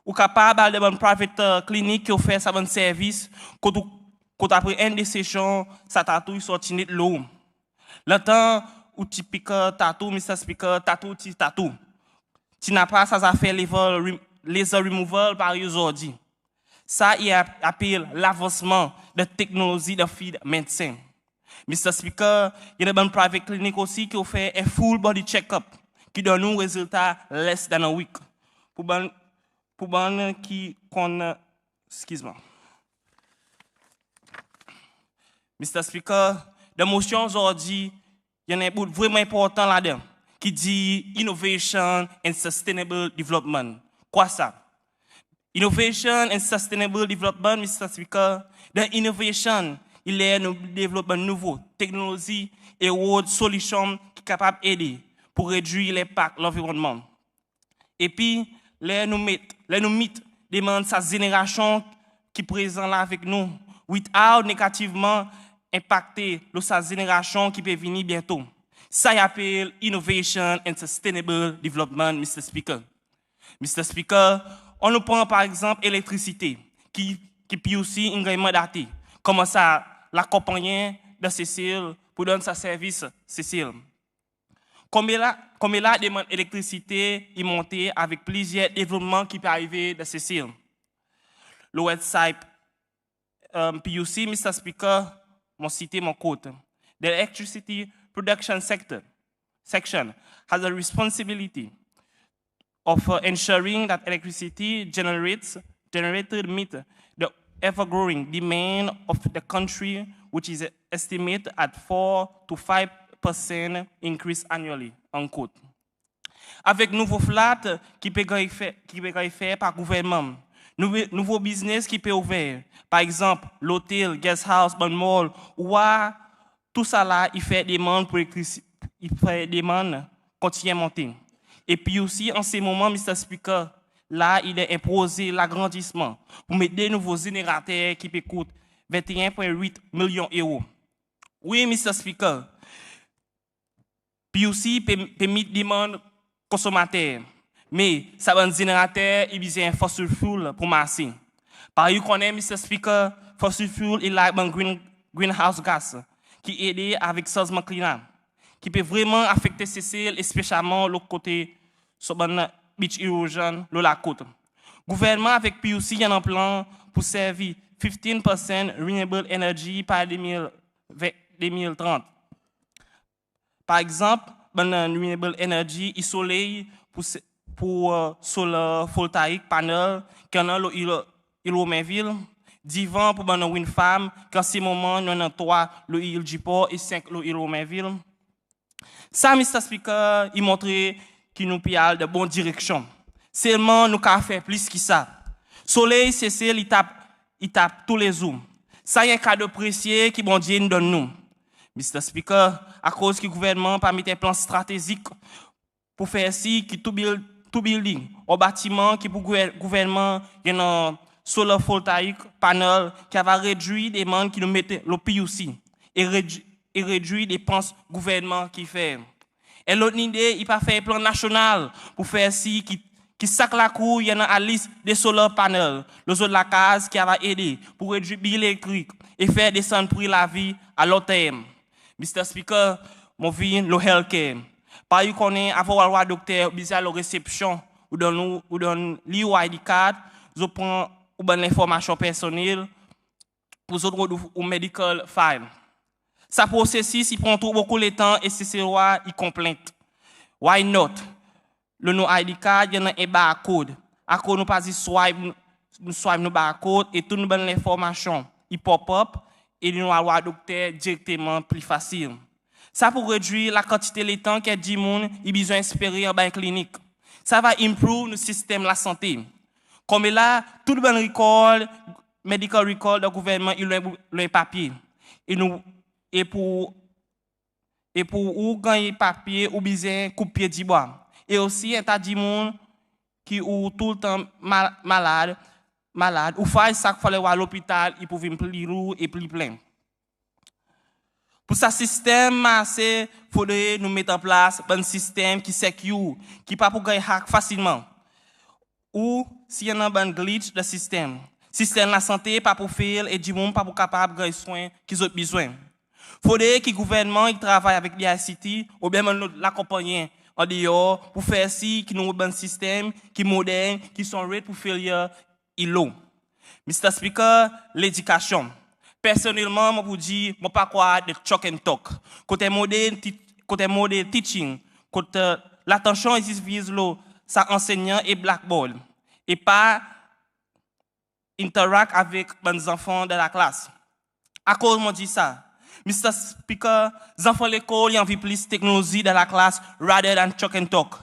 ou capable de une private clinic qui offre ça bon service, quand après une des sessions, sa tattoo sorti net l'eau. Le temps où tu piques tattoo, Mr. Speaker, tattoo, tu n'as pas ça à faire laser removal par aujourd'hui. Ça, il appelle l'avancement de technologie de feed médecin. Mr. Speaker, il y a une private clinic aussi qui fait un full body check-up qui donne nous résultat less than a week. Pour ban qui qu'on excuse-moi. Mr. Speaker, la motion aujourd'hui, il y a un bout vraiment important là-dedans qui dit innovation and sustainable development. Quoi ça? Innovation and sustainable development, Mr. Speaker, the innovation, il est un développement nouveau, technologie et autres solutions qui sont capables d'aider pour réduire l'impact de l'environnement. Et puis, les nous mettent demande sa génération qui est présente là avec nous, without négativement impacter sa génération qui peut venir bientôt. Ça y appelle innovation and sustainable development, Mr. Speaker. Mr. Speaker, on nous prend par exemple l'électricité, qui peut aussi une daté. Comment ça, la compagnie de Seychelles pour donner sa service Seychelles. Comme là, demande électricité est montée avec plusieurs développements qui peuvent arriver de Seychelles. Le website PUC, Mr. Speaker, m'a cité mon quote. The electricity production section has a responsibility of ensuring that electricity generated meet the ever-growing demand of the country, which is estimated at 4 to 5% increase annually, unquote. Avec nouveau flat qui peut être fait par le gouvernement, nouveau business qui peut ouvrir, par exemple l'hôtel, guest house, bon mall, ou tout ça là, il fait des demandes pour l'électricité, il fait des demandes continuer à monter. Et puis aussi, en ce moment, Mr. Speaker, là, il est imposé l'agrandissement pour mettre des nouveaux générateurs qui coûtent 21,8 millions d'euros. Oui, Mr. Speaker. Puis aussi, permis de demande consommateur. Mais ça va un générateur, il besoin de fossil fuel pour masser. Par exemple, on Mr. Speaker, fossil fuel, il a un greenhouse gas qui aide avec le changement climatique, qui peut vraiment affecter ces ciels, spécialement le côté sur le beach erosion, la côte. Le gouvernement avec PUC, il y a un plan pour servir 15% renewable energy par 2030. Par exemple, renewable energy, il soleil pour solar photovoltaïque panel, qu'on a l'île divan pour une wind farm, qu'en ce moment, nous avons 3 l'île du port et 5 l'île Romainville. Ça, Mr. Speaker, il montre qu'il nous parle de bonne direction. Seulement, nous avons fait plus que ça. Soleil, c'est celle, il tape tous les jours. Ça, il y a un cadeau précieux qui bon Dieu nous donne nous. Mr. Speaker, à cause que le gouvernement n'a pas mis un plan stratégique pour faire ci, qui tout building, au bâtiment, qui pour le gouvernement, il y a un solar photovoltaïque panel qui va réduire les demandes qui nous mettent le PUC et réduire les dépenses gouvernement qui fait. Et l'autre idée, il pas fait un plan national pour faire ci, qui sac la cour, il y a une liste des solar panels, le autres de la case qui va aider pour réduire le bill électrique et faire descendre prix la vie à long terme. Mr. Speaker, mon vie, le healthcare. Par exemple, qu'on est avoir un docteur, bizarre la réception, ou dans l'ID card, je prends l'information personnelle pour les autres ou medical file. Ça processus, il prend trop beaucoup de temps et c'est loi, il complainte. Why not? Le no ID card, il y a un barcode. À cause nous pas swipe nos barcode et toute l'information, il pop-up et nous avoir docteur directement plus facile. Ça pour réduire la quantité de temps que dit moun il besoin espérer en bas clinique. Ça va improve le système de la santé. Comme là, tout le bon record, medical record du gouvernement, il a le papier. Et pour ou gagner papier ou besoin couper du bois. Et aussi un tas de monde qui ou tout le temps malade ou faille ça qu'il fallait aller à l'hôpital, il pouvait plus lourd et plus plein. Pour ce système, il faudrait nous mettre en place un système qui secure, qui pas pour gagner hack facilement. Ou s'il y a un glitch de système de la santé pas pour faire et du monde pas pour capable de gagner soins qu'ils ont besoin. Il faudrait que le gouvernement travaille avec les ICT ou bien l'accompagner en dehors pour faire ci, qui nous un système qui est moderne, qui sont ready pour faire l'eau. Mr. Speaker, l'éducation. Personnellement, je vous dis, je ne pas quoi de talk and talk. Côté modèle teaching, côté l'attention ici vise ça enseignant et blackboard et pas interact avec les enfants de la classe. À cause de dit ça, Mr. Speaker, les enfants de l'école ils ont envie plus de technologie dans la classe rather than talk and talk.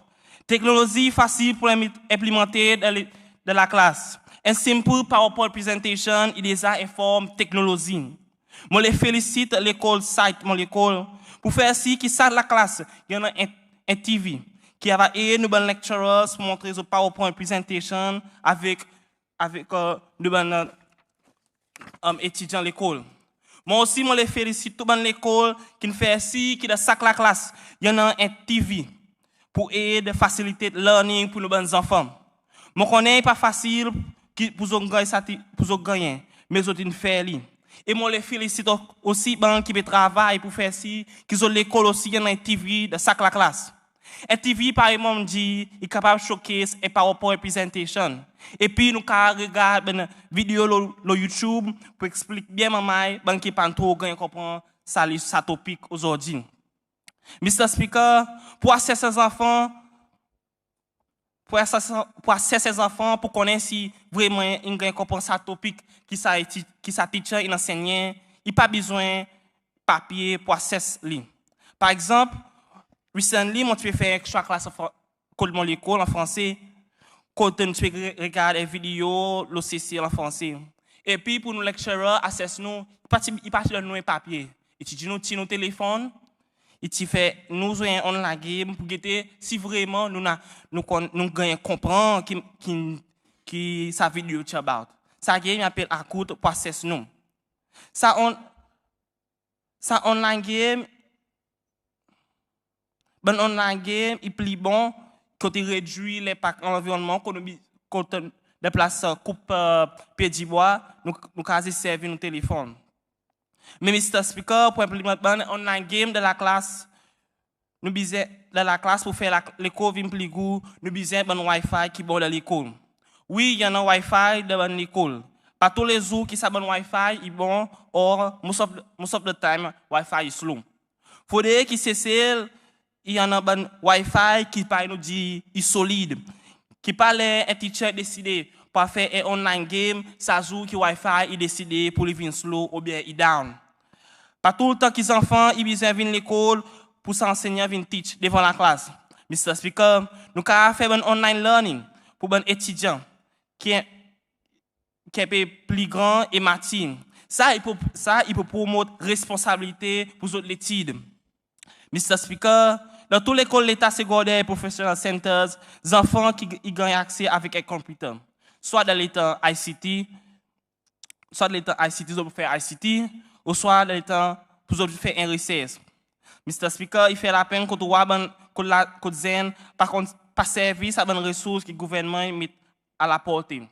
Technologie facile pour implémenter dans la classe. Un simple PowerPoint presentation, il déjà informe technologie. Je les félicite l'école site mon école pour faire ci qui sort la classe. Il y en a un TV qui va aider nos lecturers pour montrer le PowerPoint presentation avec nos étudiants de l'école. Moi aussi, je les félicite tout l'école qui fait ci qui sac la classe. Il y en a un TV pour aider faciliter le learning pour nos enfants. Je connais pas facile pour gagner, mais je ne fais rien. Et je les félicite aussi qui travaillent pour faire ci, qui ont l'école aussi, il y a un TV de sac la classe. Un TV, par exemple, dit, il est capable de showcase et PowerPoint presentation. Et puis, nous regardons une vidéo sur YouTube pour expliquer bien maman, qui pas trop comprendre ça topic aujourd'hui. Mr. Speaker, pour assesser ces enfants, pour connaître si vraiment ils comprennent ce topic qui sa teacher, il enseignant, il pas besoin de papier pour assesser. Par exemple, recently, moi, tu fais extra class mon l'école en français, quand on regarde les vidéos, l'OCC en français. Et puis pour nous lecturers, assess nous, il partit de nous un papier. Il dit nous nos téléphones, il fait nous jouer online game pour guetter si vraiment nous gagnons comprendre qui sa vidéo est about. Ça game appelle à court pour assess nous. Ça online game, ben online game, il plus bon quand il réduit l'impact dans l'environnement, quand on déplace coupe pied de bois, nous quasi servir nos téléphones. Mais Mr. Speaker, pour implémenter un online game de la classe, nous besoin de la classe pour faire l'école plus goût, nous besoin d'un Wi-Fi qui est bon dans l'école. Oui, il y a un Wi-Fi dans l'école. Pas tous les jours qui savent un Wi-Fi est bon, or most of the time Wi-Fi is slow. Faudrait qu'il cesse, il y a un Wi-Fi qui pas nous dit est solide, qui pas un teacher décidé pour faire un online game, ça joue que Wi-Fi est décidé pour living slow ou bien il down. Pas tout le temps qu'ils enfants ils besoin venir l'école pour s'enseigner venir teach devant la classe. Mr. Speaker, nous avons fait un online learning pour un étudiant qui est plus grand et matin. Ça il peut promouvoir responsabilité pour les autres études. Mr. Speaker, dans toutes les écoles l'État secondaire et professional centers, les enfants qui gagnent accès avec un computer, soit dans l'État ICT, ils ont fait ICT, ou soit dans l'État pour faire un recherche. Mr. Speaker, il fait la peine que tu par service à une ressource que le gouvernement met à la portée.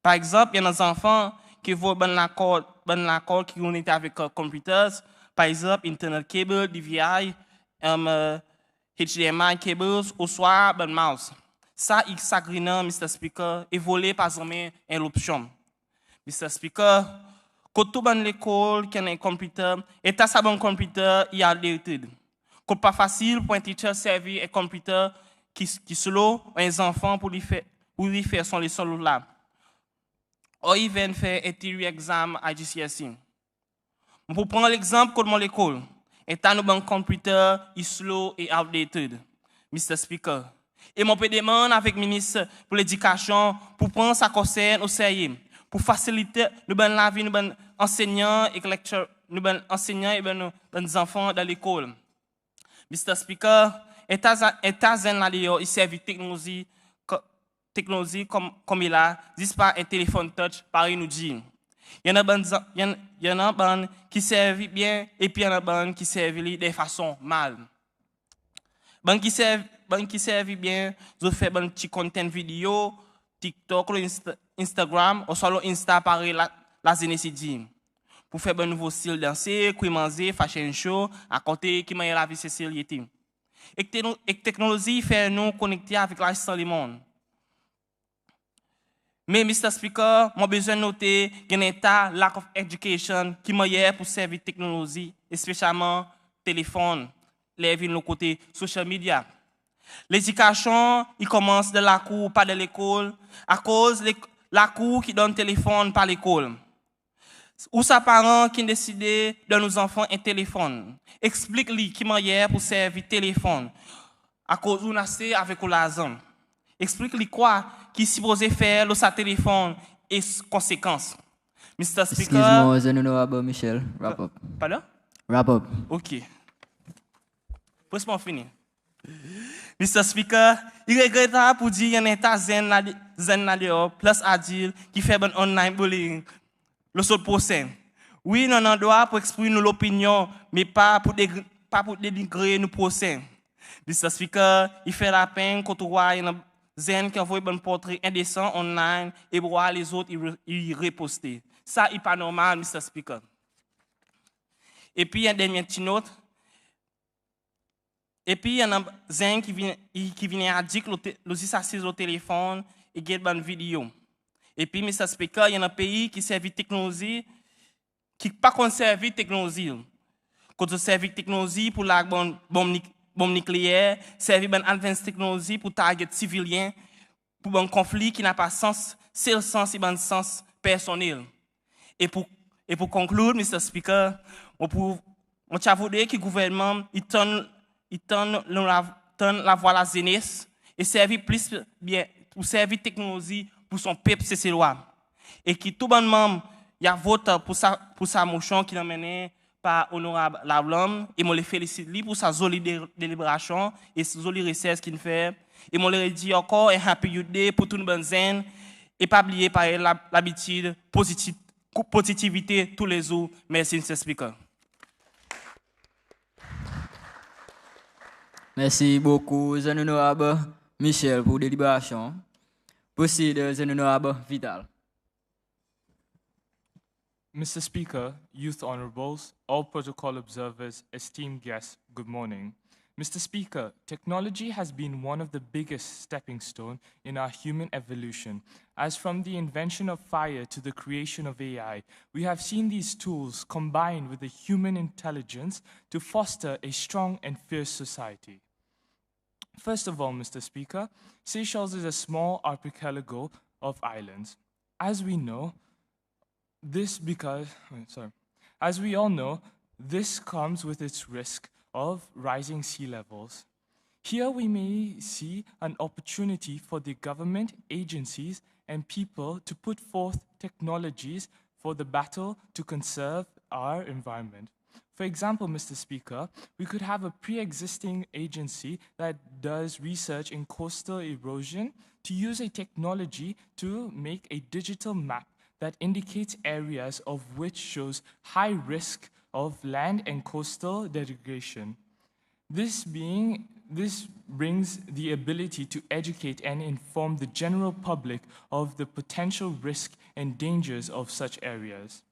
Par exemple, il y a des enfants qui veulent l'accord qui ont été avec computers, par exemple, Internet cable, DVI, HDMI cables, ou soit un mouse. Ça, il s'agrine, Mr. Speaker, et volé par exemple une option. Mr. Speaker, quand tout dans l'école qui a un computer, et t'as ça bon computer, il y a l'étude. Quand pas facile pour un teacher servir un computer qui slow, un enfant pour lui faire son leçon là. Ou il vient faire un theory exam à GCSE. Pour prendre l'exemple de mon école, et t'as un computer is slow et outdated, Mr. Speaker. Et mon demande avec le ministre pour l'éducation pour prendre sa concerne au sérieux, pour faciliter la vie de nos enseignants et nos enfants dans l'école. Mr. Speaker, il servi technologie comme il a, dis pas un téléphone touch, pareil nous dit. Il y en a qui servent bien et puis il y en a qui servent de façon mal. Qui servent bien, je fais un petit content vidéo, TikTok, Instagram, ou soit Insta pareil la Zénésidine. Pour faire un nouveau style danser, manger, fashion show, à côté qui m'a la vie société. Et technologie fait nous connecter avec la reste du monde. Mais, Mr. Speaker, moi besoin de noter qu'il y a un état lack of education qui m'a pour servir technologie, spécialement téléphone, les villes de côté social media. L'éducation, il commence de la cour, pas de l'école, à cause de la cour qui donne téléphone par l'école. Ou sa parent qui décide de nos enfants un téléphone. Explique-lui qui m'a pour servir téléphone. À cause où naissez avec l'argent. Explique-lui quoi qui est supposé faire le sa téléphone et conséquences. Mr. Speaker. Excuse-moi, je ne know about Michel. Wrap up. Pardon? Wrap up. OK. Laisse-moi finir. Mr. Speaker, il regrette pour dire qu'il y a un état zen plus agile qui fait un online bullying. Le seul procès. Oui, nous avons droit pour exprimer l'opinion, mais pas pour dénigrer nos procès. Mr. Speaker, il fait la peine quand on voit un zen qui envoie un portrait indécent online et voit les autres y reposter. Ça, n'est pas normal, Mr. Speaker. Et puis, il y a une dernière petite note. Et puis, il y a un zen qui vient à dire que s'assise au téléphone et get une vidéo. Et puis, Mr. Speaker, il y a un pays qui sert de technologie, qui n'a pas conservé la technologie. Quand on sert de technologie pour la bombe nucléaire, sert de advanced technologie pour target civiliens, pour un conflit qui n'a pas sens, c'est le sens et un sens personnel. Et pour conclure, Mr. Speaker, on voudrait que le gouvernement tourne la voie à la jeunesse et servir plus bien, pour servir technologie pour son peuple seychellois. Et qui tout bon membre y a voté pour sa motion qui l'a menée par honorable Lavlam et moi le félicite pour sa jolie délibération et sa jolie recherche qu'il fait et moi le dit encore un happy youth day pour tout le monde et pas oublier par l'habitude positivité tous les jours. Merci Mr. Speaker. Merci beaucoup, honorable Michel, pour la délibération. Proceed, honorable Vidal. Mr. Speaker, youth honorables, all protocol observers, esteemed guests, good morning. Mr. Speaker, technology has been one of the biggest stepping stones in our human evolution. As from the invention of fire to the creation of AI, we have seen these tools combined with the human intelligence to foster a strong and fierce society. First of all, Mr. Speaker, Seychelles is a small archipelago of islands. As we all know, this comes with its risk of rising sea levels. Here we may see an opportunity for the government, agencies, and people to put forth technologies for the battle to conserve our environment. For example, Mr. Speaker, we could have a pre-existing agency that does research in coastal erosion to use a technology to make a digital map that indicates areas of which shows high risk of land and coastal degradation. This brings the ability to educate and inform the general public of the potential risk and dangers of such areas.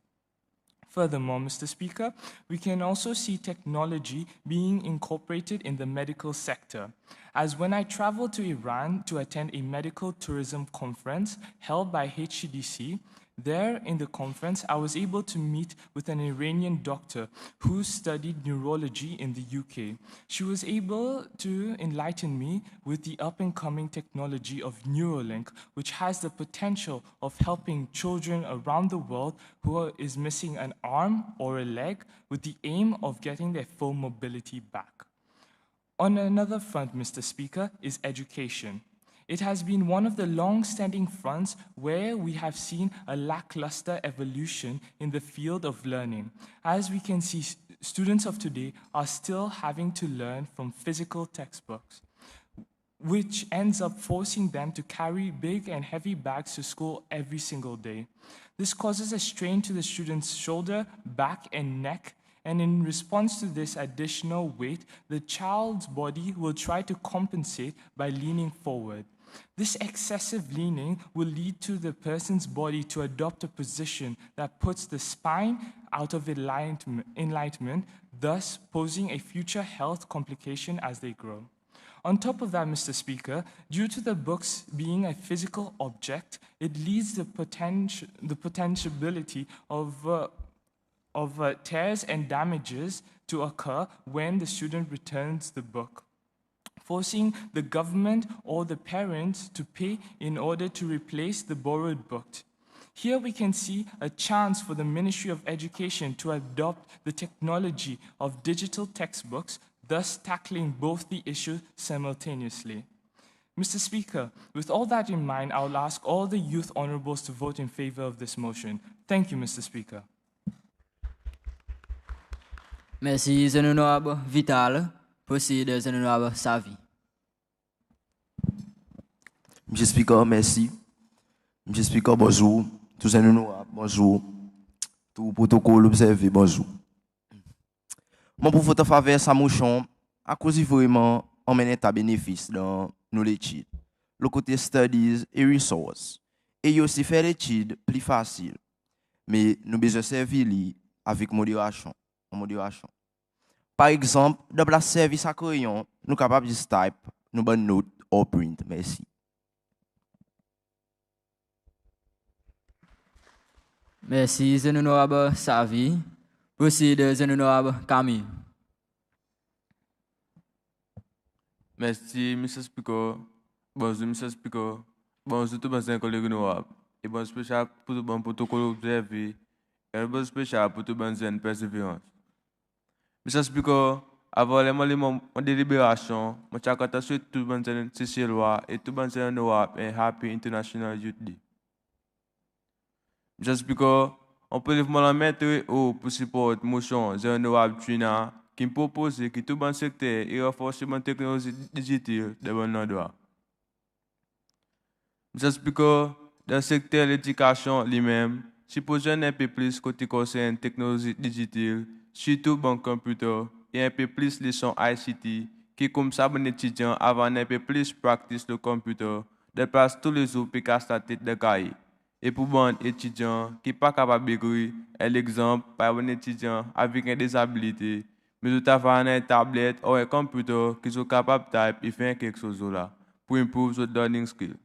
Furthermore, Mr. Speaker, we can also see technology being incorporated in the medical sector. As when I traveled to Iran to attend a medical tourism conference held by HCDC, there in the conference, I was able to meet with an Iranian doctor who studied neurology in the UK. She was able to enlighten me with the up-and-coming technology of Neuralink, which has the potential of helping children around the world who is missing an arm or a leg with the aim of getting their full mobility back. On another front, Mr. Speaker, is education. It has been one of the long-standing fronts where we have seen a lackluster evolution in the field of learning. As we can see, students of today are still having to learn from physical textbooks, which ends up forcing them to carry big and heavy bags to school every single day. This causes a strain to the student's shoulder, back, and neck, and in response to this additional weight, the child's body will try to compensate by leaning forward. This excessive leaning will lead to the person's body to adopt a position that puts the spine out of alignment, thus posing a future health complication as they grow. On top of that, Mr. Speaker, due to the books being a physical object, it leads the potentiality of tears and damages to occur when the student returns the book, forcing the government or the parents to pay in order to replace the borrowed book. Here we can see a chance for the Ministry of Education to adopt the technology of digital textbooks, thus tackling both the issues simultaneously. Mr. Speaker, with all that in mind, I will ask all the youth honorables to vote in favor of this motion. Thank you, Mr. Speaker. Merci, honorable Vital. Proceed, honorable Savi. Monsieur Speaker, merci. Monsieur Speaker, bonjour. Tous les honorables, bonjour. Tout protocole observé, bonjour. Mon pour votre faveur, sa motion, à cause vraiment, on mène à bénéfice dans nos études. Le côté studies et resources. Et aussi faire l'étude plus facile. Mais nous besoin servir avec modération. Par exemple, dans le service à crayon, nous sommes capables de type, nous bonne note ou print. Merci. Merci, honorable Savi. Proceed, honorable Camille. Merci, Mr. Speaker. Bonjour, Mr. Speaker. Bonjour, tous mes collègues honorables. Et bon spécial pour tout bon protocole observé. Et bon spécial pour tout bon zen persévérance. Mr. Speaker, avant les délibérations, je suis tout le monde Seychelles et tout le monde en Europe et Happy International Youth Day. Just because on peut le mettre pour supporter motion en Europe China qui me propose que tout le secteur et renforcement de technologie digitale de bon endroit. Just because dans le secteur de l'éducation lui-même, si pour jeunes un peu plus côté concerne technologie digitale, surtout bon computer, et un peu plus leçons ICT, qui comme ça bon étudiant avant un peu plus practice le computer, de place tous les jours pour casser la tête de cahier. Et pour bon étudiant qui n'est pas capable d'écrire, l'exemple par un étudiant avec une disabilité, mais tout avoir une tablette ou un computer qui sont capables de type et faire quelque chose là pour improve your learning skill.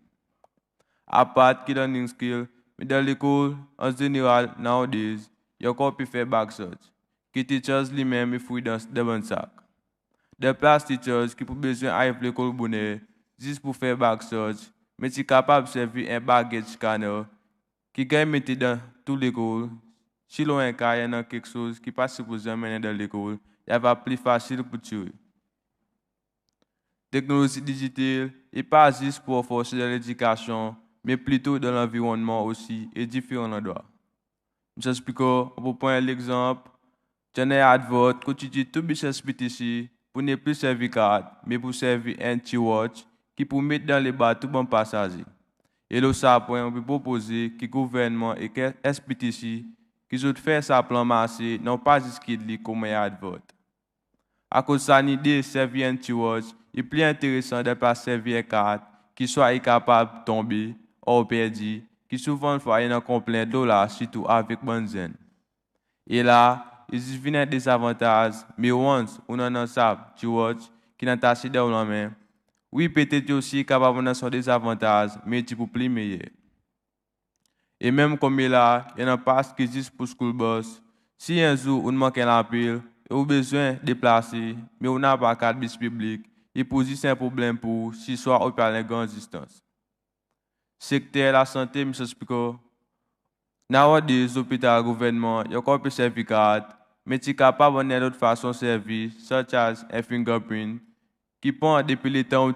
À part qui learning skill, mais dans l'école, en général, nowadays, il y a encore pu faire back search, qui teachers lui-même fouillent dans le bon sac. Des places teachers qui pour besoin d'arriver à l'école bonnet, juste pour faire back search, mais qui capable de servir un baggage scanner, qui gagne mettre dans toute l'école. Si l'on a un cas, il y a quelque chose qui passe supposé amener dans l'école, il va plus facile pour tuer. Technologie digitale n'est pas juste pour renforcer l'éducation, mais plutôt dans l'environnement aussi et différents endroits. J'explique, pour prendre l'exemple, j'en ai advert que tu dis tout business PTC pour ne plus servir carte, mais pour servir un T-Watch qui pour mettre dans les bateaux bon passagers. Et là, ça, on peut proposer que le gouvernement et que SPTC, qui ont fait ça plan marché, n'ont pas juste qu'il lit comme un advert. À cause de ça, l'idée de servir un T-Watch est plus intéressant de ne pas servir une carte qui soit incapable de tomber ou perdre, qui souvent fait un complet $, surtout avec benzène. Et là, il y des avantages, mais once on en a ça, T-Watch, qui n'a pas dans la main, oui, peut-être aussi capable de des avantages, mais tu peux plus meilleur. Et même comme il y a un pass qui juste pour school bus, si un jour on manque la pile, et on a besoin de déplacer, mais on n'a pas carte bus public, il pose juste un problème pour si soit on parle de grande distance. Secteur de la santé, M. Speaker, nowadays, hôpital gouvernement, il y a encore plus de certificats, mais tu es capable de d'autres façons de servir, such as un fingerprint, qui prend depuis le temps où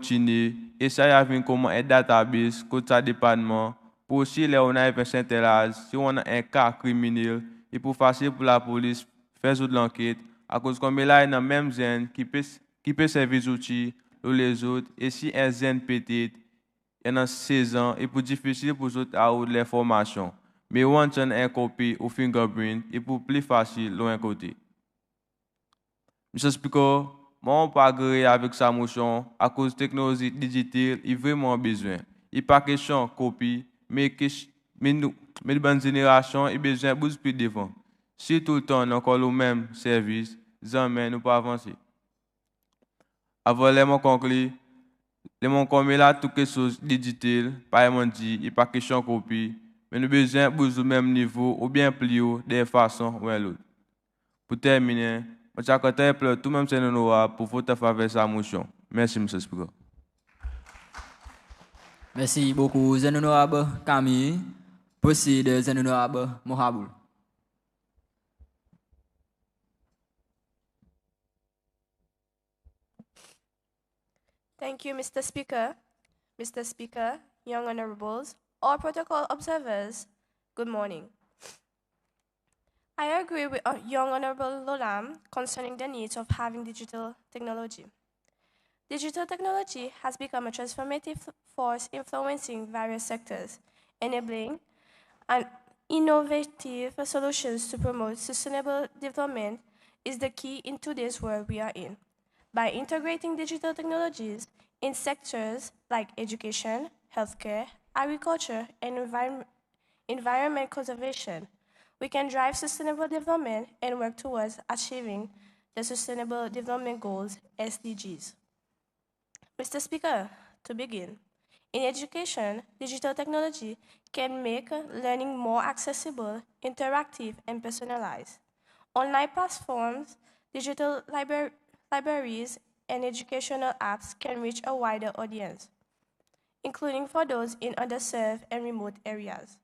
et ça y a vu comme un database, côté ça département, pour aussi là on a un synthèse, si on a un cas criminel, il est facile pour la police faire de l'enquête, à cause comme là il y a même zen qui peut servir outils les autres, et si un zen petit, il y a 16 ans, il est difficile pour les autres à avoir l'information. Mais on a un copie ou fingerprint, il est plus facile de l'un côté. Monsieur Speaker, moi, on pas agréé avec sa motion à cause de la technologie digitale, il a vraiment besoin. Il n'est pas question de copie, mais de bonne génération, il a besoin de plus devant. Si tout le temps, on a encore le même service, jamais nous pas avancer. Avant de conclure, comme il a tout quelque chose digital, pas dit, il n'est pas question de copie, mais nous avons besoin de même niveau ou bien plus haut de façon ou l'autre. Pour terminer, je appelle tout le monde pour voter faveur sa motion. Merci, M. Speaker. Merci beaucoup, Honorable Camille. Proceed, Honorable Mohaboul. Thank you, Mr. Speaker. Mr. Speaker, young honorables, all protocol observers, good morning. I agree with young Honorable Lolam concerning the needs of having digital technology. Digital technology has become a transformative force influencing various sectors, enabling and innovative solutions to promote sustainable development is the key in today's world we are in. By integrating digital technologies in sectors like education, healthcare, agriculture, and environment conservation, we can drive sustainable development and work towards achieving the Sustainable Development Goals, SDGs. Mr. Speaker, to begin, in education, digital technology can make learning more accessible, interactive, and personalized. Online platforms, digital libraries, and educational apps can reach a wider audience, including for those in underserved and remote areas.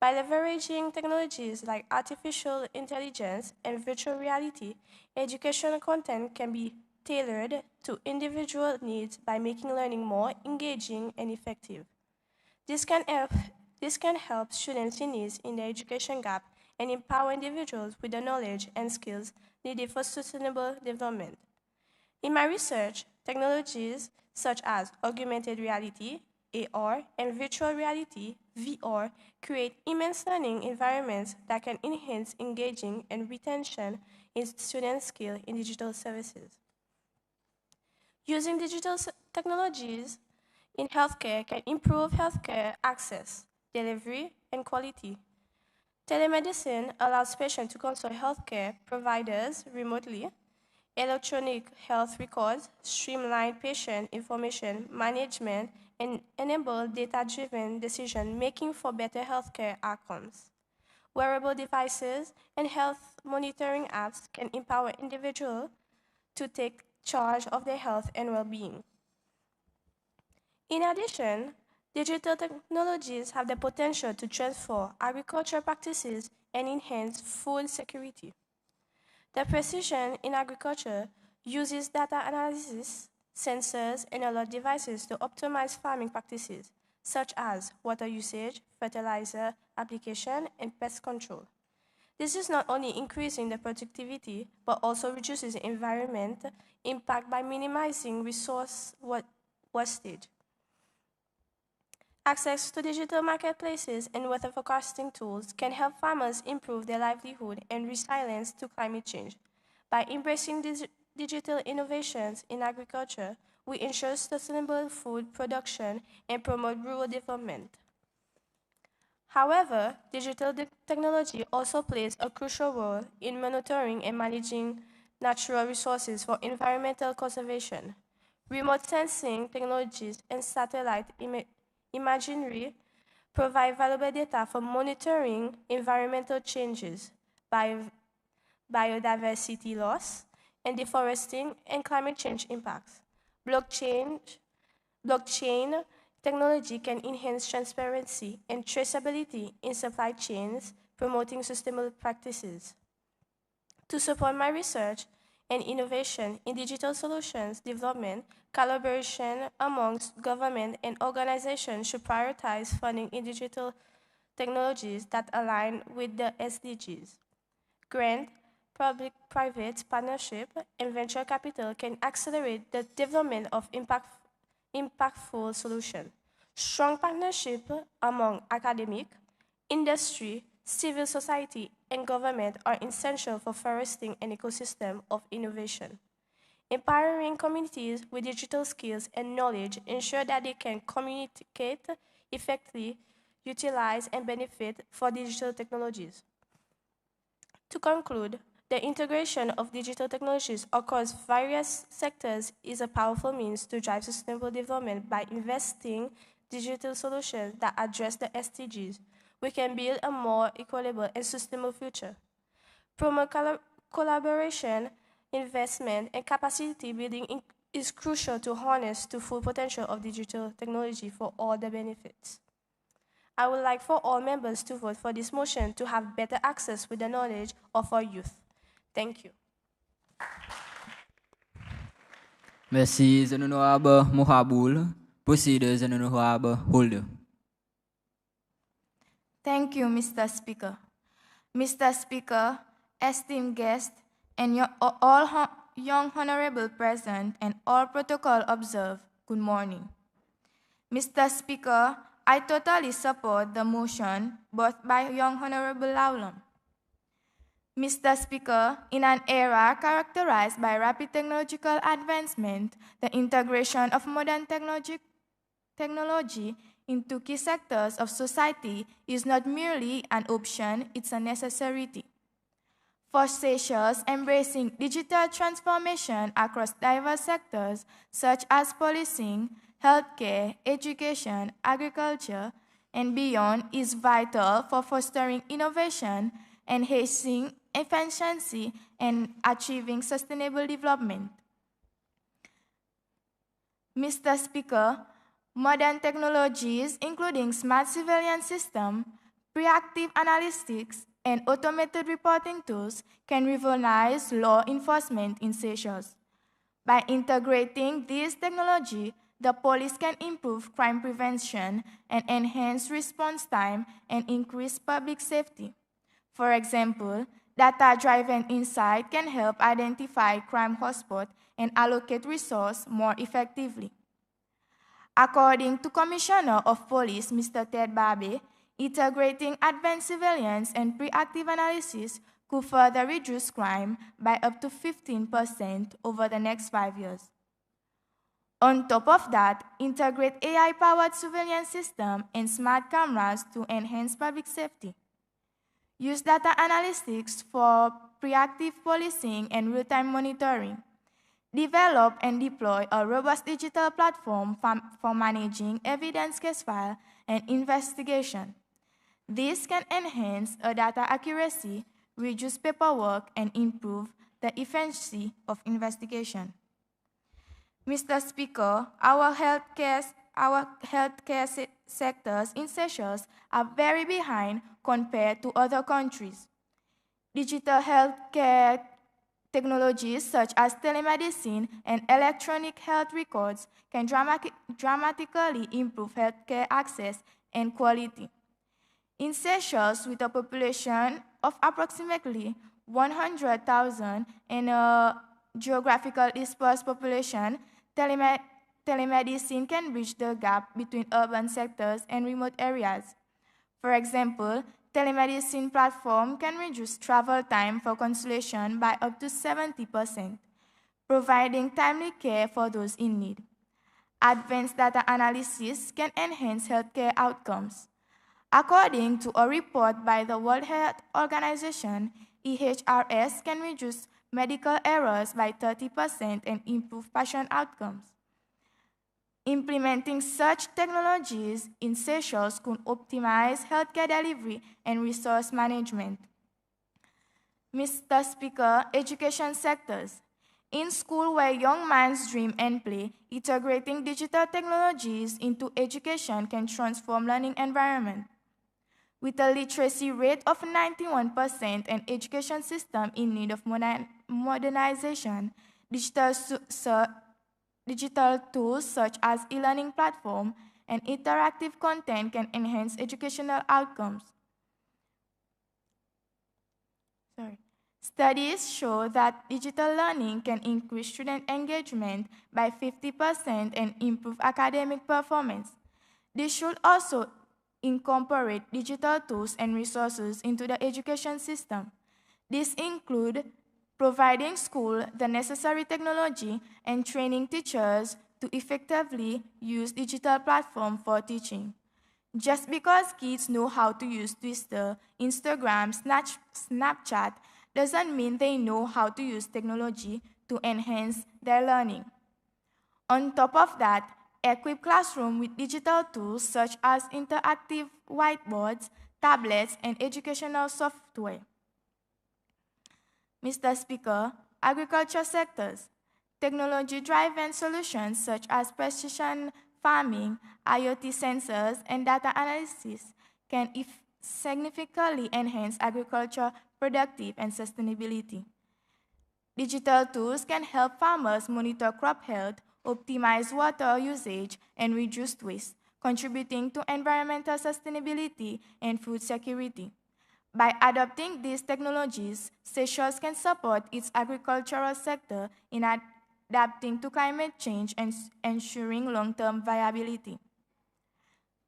By leveraging technologies like artificial intelligence and virtual reality, educational content can be tailored to individual needs by making learning more engaging and effective. This can help students in need in the education gap and empower individuals with the knowledge and skills needed for sustainable development. In my research, technologies such as augmented reality, AR, and virtual reality, VR, create immense learning environments that can enhance engaging and retention in student skill in digital services. Using digital technologies in healthcare can improve healthcare access, delivery, and quality. Telemedicine allows patients to consult healthcare providers remotely. Electronic health records streamline patient information management and enable data-driven decision-making for better healthcare outcomes. Wearable devices and health monitoring apps can empower individuals to take charge of their health and well-being. In addition, digital technologies have the potential to transform agricultural practices and enhance food security. The precision in agriculture uses data analysis, sensors, and alert devices to optimize farming practices, such as water usage, fertilizer application, and pest control. This is not only increasing the productivity, but also reduces the environment impact by minimizing resource wastage. Access to digital marketplaces and weather forecasting tools can help farmers improve their livelihood and resilience to climate change. By embracing digital innovations in agriculture, we ensure sustainable food production and promote rural development. However, digital technology also plays a crucial role in monitoring and managing natural resources for environmental conservation. Remote sensing technologies and satellite imagery provide valuable data for monitoring environmental changes, biodiversity loss, and deforesting and climate change impacts. Blockchain technology can enhance transparency and traceability in supply chains, promoting sustainable practices. To support my research and innovation in digital solutions development, collaboration amongst government and organizations should prioritize funding in digital technologies that align with the SDGs. Grant, public-private partnership, and venture capital can accelerate the development of impactful solutions. Strong partnership among academic, industry, civil society, and government are essential for fostering an ecosystem of innovation. Empowering communities with digital skills and knowledge ensure that they can communicate effectively, utilize, and benefit from digital technologies. To conclude, the integration of digital technologies across various sectors is a powerful means to drive sustainable development by investing digital solutions that address the SDGs. We can build a more equitable and sustainable future. Promote collaboration, investment, and capacity building is crucial to harness the full potential of digital technology for all the benefits. I would like for all members to vote for this motion to have better access with the knowledge of our youth. Thank you. Merci, the honorable Mohaboul. Proceed, the honorable Holder. Thank you, Mr. Speaker. Mr. Speaker, esteemed guests, and all young honorable present and all protocol observed, good morning. Mr. Speaker, I totally support the motion brought by young honorable Laulam. Mr. Speaker, in an era characterized by rapid technological advancement, the integration of modern technology into key sectors of society is not merely an option, it's a necessity. For Seychelles, embracing digital transformation across diverse sectors such as policing, healthcare, education, agriculture, and beyond is vital for fostering innovation, enhancing efficiency, and achieving sustainable development. Mr. Speaker, modern technologies, including smart surveillance systems, Preactive analytics and automated reporting tools can revolutionize law enforcement in Seychelles. By integrating this technology, the police can improve crime prevention and enhance response time and increase public safety. For example, data-driven insight can help identify crime hotspots and allocate resources more effectively. According to Commissioner of Police, Mr. Ted Babe, integrating advanced surveillance and preactive analysis could further reduce crime by up to 15% over the next 5 years. On top of that, integrate AI-powered surveillance system and smart cameras to enhance public safety. Use data analytics for preactive policing and real-time monitoring. Develop and deploy a robust digital platform for managing evidence case file and investigation. This can enhance data accuracy, reduce paperwork, and improve the efficiency of investigation. Mr. Speaker, our healthcare sectors in Seychelles are very behind compared to other countries. Digital healthcare technologies such as telemedicine and electronic health records can dramatically improve healthcare access and quality. In Seychelles, with a population of approximately 100,000 and a geographical dispersed population, telemedicine can bridge the gap between urban sectors and remote areas. For example, telemedicine platform can reduce travel time for consultation by up to 70%, providing timely care for those in need. Advanced data analysis can enhance healthcare outcomes. According to a report by the World Health Organization, EHRS can reduce medical errors by 30% and improve patient outcomes. Implementing such technologies in Seychelles could optimize healthcare delivery and resource management. Mr. Speaker, education sectors. In school where young minds dream and play, integrating digital technologies into education can transform learning environment. With a literacy rate of 91% and education system in need of modernization, digital tools such as e-learning platform and interactive content can enhance educational outcomes. Studies show that digital learning can increase student engagement by 50% and improve academic performance. This should also incorporate digital tools and resources into the education system. These include providing schools the necessary technology and training teachers to effectively use digital platforms for teaching. Just because kids know how to use Twitter, Instagram, Snapchat, doesn't mean they know how to use technology to enhance their learning. On top of that, equip classrooms with digital tools such as interactive whiteboards, tablets, and educational software. Mr. Speaker, agriculture sectors. Technology-driven solutions such as precision farming, IoT sensors, and data analysis can significantly enhance agriculture productivity and sustainability. Digital tools can help farmers monitor crop health, optimize water usage, and reduce waste, contributing to environmental sustainability and food security. By adopting these technologies, Seychelles can support its agricultural sector in adapting to climate change and ensuring long-term viability.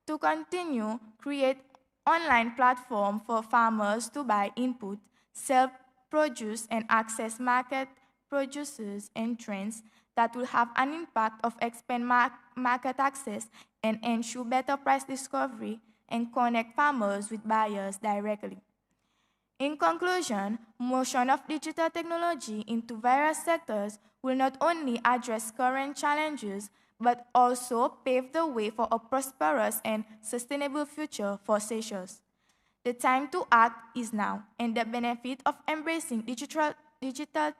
To continue, create online platform for farmers to buy input, sell produce, and access market producers and trends that will have an impact of expand market access and ensure better price discovery and connect farmers with buyers directly. In conclusion, motion of digital technology into various sectors will not only address current challenges, but also pave the way for a prosperous and sustainable future for Seychelles. The time to act is now, and the benefit of embracing digital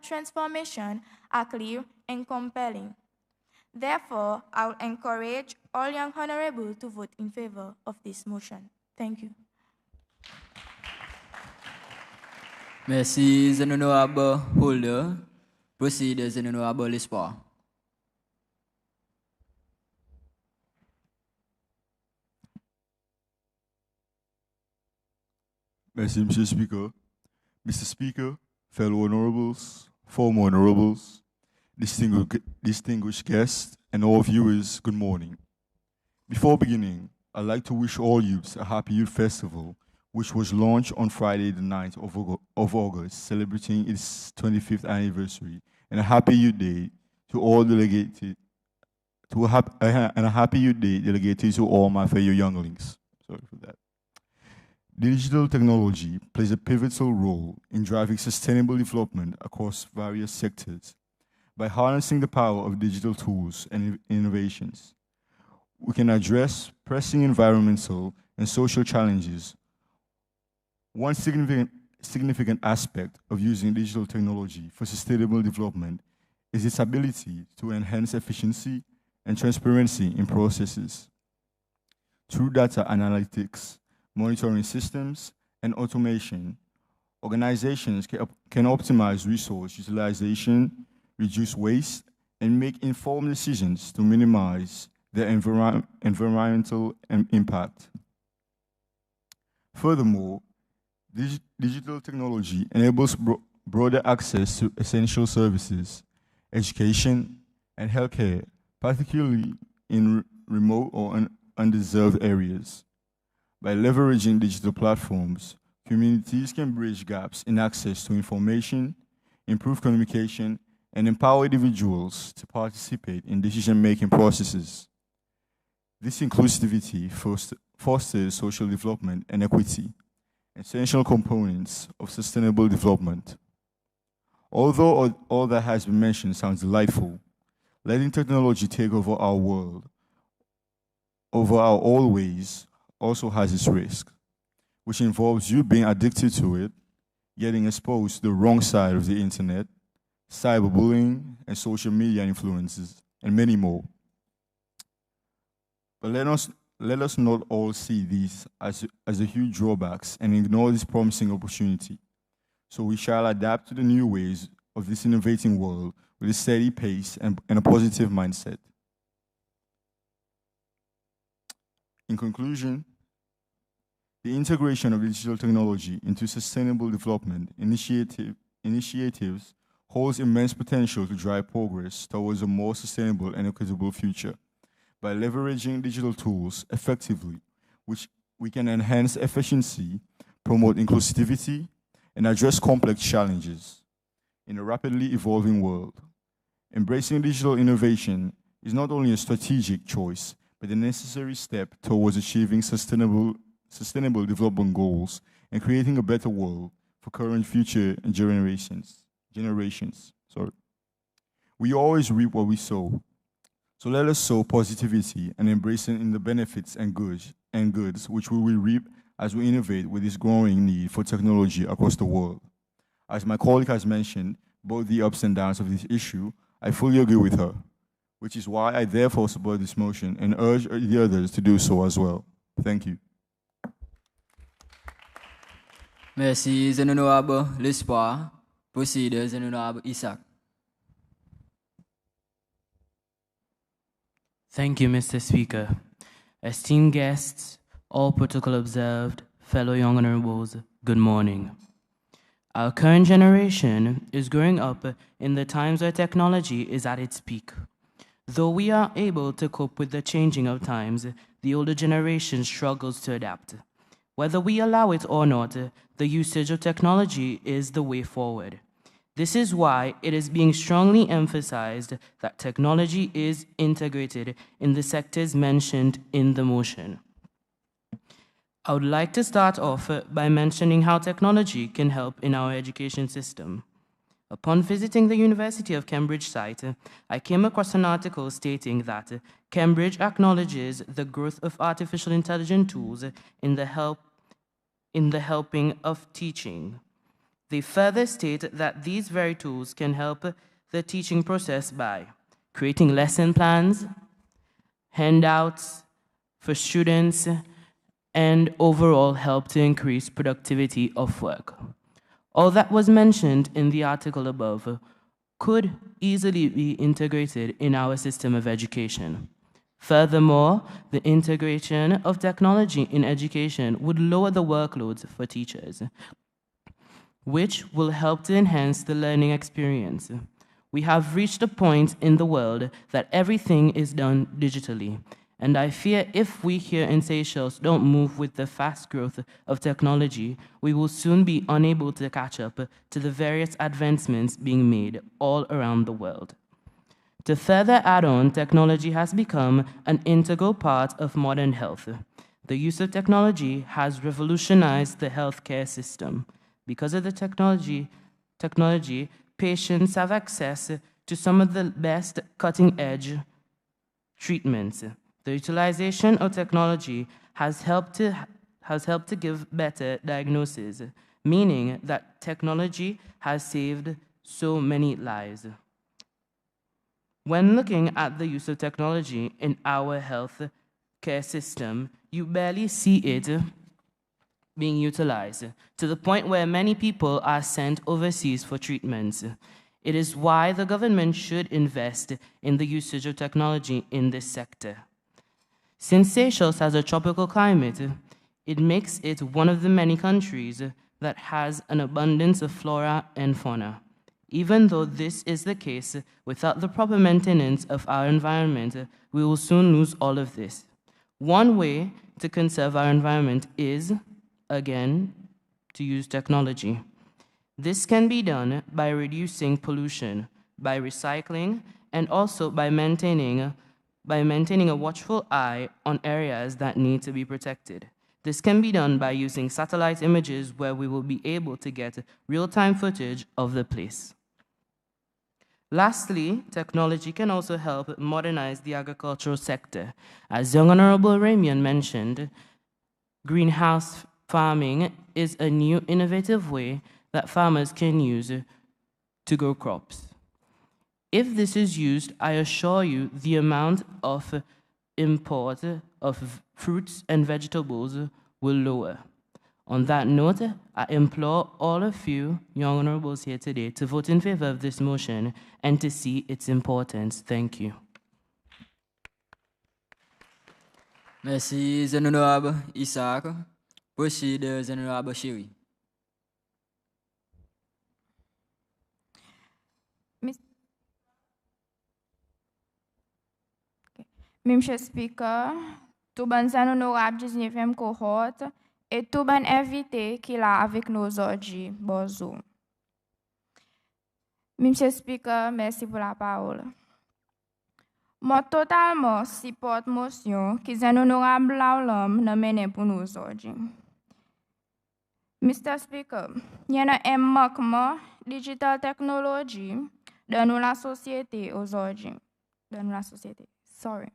transformation are clear and compelling. Therefore, I will encourage all young honorables to vote in favor of this motion. Thank you. Merci, the honorable holder. Proceed, the honorable Espoir. Merci, Mr. Speaker. Mr. Speaker, fellow honorables, former honorables, distinguished guests, and all viewers, good morning. Before beginning, I'd like to wish all youths a happy Youth Festival, which was launched on Friday, the 9th of August, celebrating its 25th anniversary, and a happy Youth Day to all delegated, and a happy Youth Day delegated to all my fellow younglings. Sorry for that. Digital technology plays a pivotal role in driving sustainable development across various sectors. By harnessing the power of digital tools and innovations, we can address pressing environmental and social challenges. One significant aspect of using digital technology for sustainable development is its ability to enhance efficiency and transparency in processes. Through data analytics, monitoring systems, and automation, organizations can optimize resource utilization, reduce waste, and make informed decisions to minimize their environmental impact. Furthermore, digital technology enables broader access to essential services, education, and healthcare, particularly in remote or underserved areas. By leveraging digital platforms, communities can bridge gaps in access to information, improve communication, and empower individuals to participate in decision-making processes. This inclusivity fosters social development and equity, essential components of sustainable development. Although all that has been mentioned sounds delightful, letting technology take over our world, over our old ways, also has its risk, which involves you being addicted to it, getting exposed to the wrong side of the internet, cyberbullying, and social media influences, and many more. But let us not all see these as a huge drawbacks and ignore this promising opportunity. So we shall adapt to the new ways of this innovating world with a steady pace and a positive mindset. In conclusion, the integration of digital technology into sustainable development initiatives holds immense potential to drive progress towards a more sustainable and equitable future. By leveraging digital tools effectively, which we can enhance efficiency, promote inclusivity, and address complex challenges in a rapidly evolving world. Embracing digital innovation is not only a strategic choice, but a necessary step towards achieving sustainable development goals and creating a better world for current and future generations. We always reap what we sow. So let us sow positivity and embracing in the benefits and goods which we will reap as we innovate with this growing need for technology across the world. As my colleague has mentioned, both the ups and downs of this issue, I fully agree with her, which is why I therefore support this motion and urge the others to do so as well. Thank you. Merci, the honorable L'Espoir. Proceed, the honorable Isaac. Thank you, Mr. Speaker. Esteemed guests, all protocol observed, fellow young honorables, good morning. Our current generation is growing up in the times where technology is at its peak. Though we are able to cope with the changing of times, the older generation struggles to adapt. Whether we allow it or not, the usage of technology is the way forward. This is why it is being strongly emphasized that technology is integrated in the sectors mentioned in the motion. I would like to start off by mentioning how technology can help in our education system. Upon visiting the University of Cambridge site, I came across an article stating that Cambridge acknowledges the growth of artificial intelligence tools in the helping of teaching. They further state that these very tools can help the teaching process by creating lesson plans, handouts for students, and overall help to increase productivity of work. All that was mentioned in the article above could easily be integrated in our system of education. Furthermore, the integration of technology in education would lower the workloads for teachers, which will help to enhance the learning experience. We have reached a point in the world that everything is done digitally, and I fear if we here in Seychelles don't move with the fast growth of technology, we will soon be unable to catch up to the various advancements being made all around the world. To further add on, technology has become an integral part of modern health. The use of technology has revolutionized the healthcare system. Because of the technology, patients have access to some of the best cutting-edge treatments. The utilization of technology has helped to give better diagnosis, meaning that technology has saved so many lives. When looking at the use of technology in our health care system, you barely see it being utilized, to the point where many people are sent overseas for treatments. It is why the government should invest in the usage of technology in this sector. Since Seychelles has a tropical climate, it makes it one of the many countries that has an abundance of flora and fauna. Even though this is the case, without the proper maintenance of our environment, we will soon lose all of this. One way to conserve our environment is, again, to use technology. This can be done by reducing pollution, by recycling, and also by maintaining a watchful eye on areas that need to be protected. This can be done by using satellite images where we will be able to get real-time footage of the place. Lastly, technology can also help modernize the agricultural sector. As Young Honorable Ramian mentioned, greenhouse farming is a new innovative way that farmers can use to grow crops. If this is used, I assure you the amount of import of fruits and vegetables will lower. On that note, I implore all of you, young honorables here today, to vote in favor of this motion and to see its importance. Thank you. Merci, Honorable Isaac. Proceed, Honorable Sherry. Monsieur Speaker, tout bon honorable 19e cohorte et tout bon invité qui est là avec nous aujourd'hui. Bonjour. Monsieur Speaker, merci pour la parole. Moi totalement support motion qui est honorable l'homme n'a mené pour nous aujourd'hui. Mr. Speaker, il y a un manquement digital technology dans la société aujourd'hui. Dans la société. Sorry.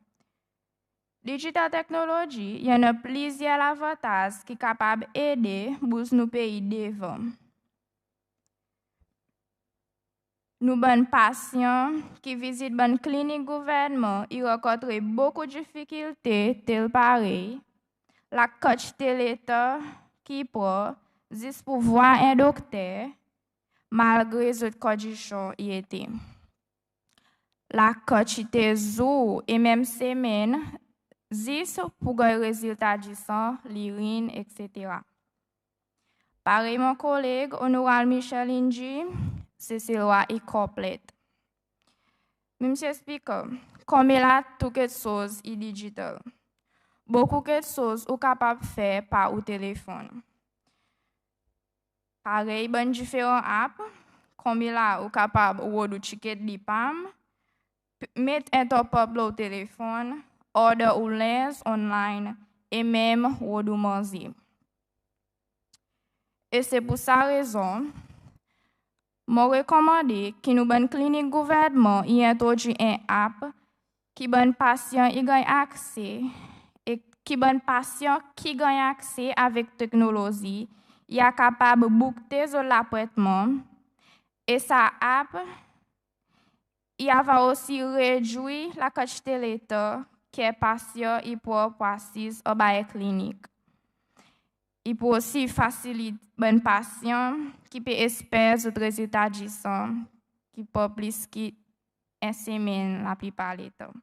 Digital technology, il y a plusieurs avantages qui sont capables d'aider nos pays devant. Nous bonnes patients qui visitent bonnes cliniques gouvernement, ils rencontrent beaucoup de difficultés tel pareil. La coach de l'État qui prend juste pour voir un docteur malgré les autres conditions y étaient. La coach de jour et même semaine 10 pour un résultat du sang, l'urine, etc. Pareil, mon collègue, honorable Michel Inji, c'est loi est complète. Monsieur Speaker, comme il a tout quelque chose est digital, beaucoup de choses sont capables de faire par au téléphone. Pareil, ben différents apps, comme il a capable de ticket d'IPAM, mettre un top-up au téléphone, order ou lens online et même ou manger. Et c'est pour sa raison, je recommande que nous bonne clinique gouvernement y introduit un app qui bonne patient y gagne accès et qui bonne patient qui gagne accès avec technologie y est capable de booker sur l'appartement et sa app y va aussi réduire la quantité de l'État qui est patient et pour passer à la clinique. Il peut aussi faciliter bon patient qui peut espérer autres résultats disant qui peut plus qui un semaine la plupart du temps.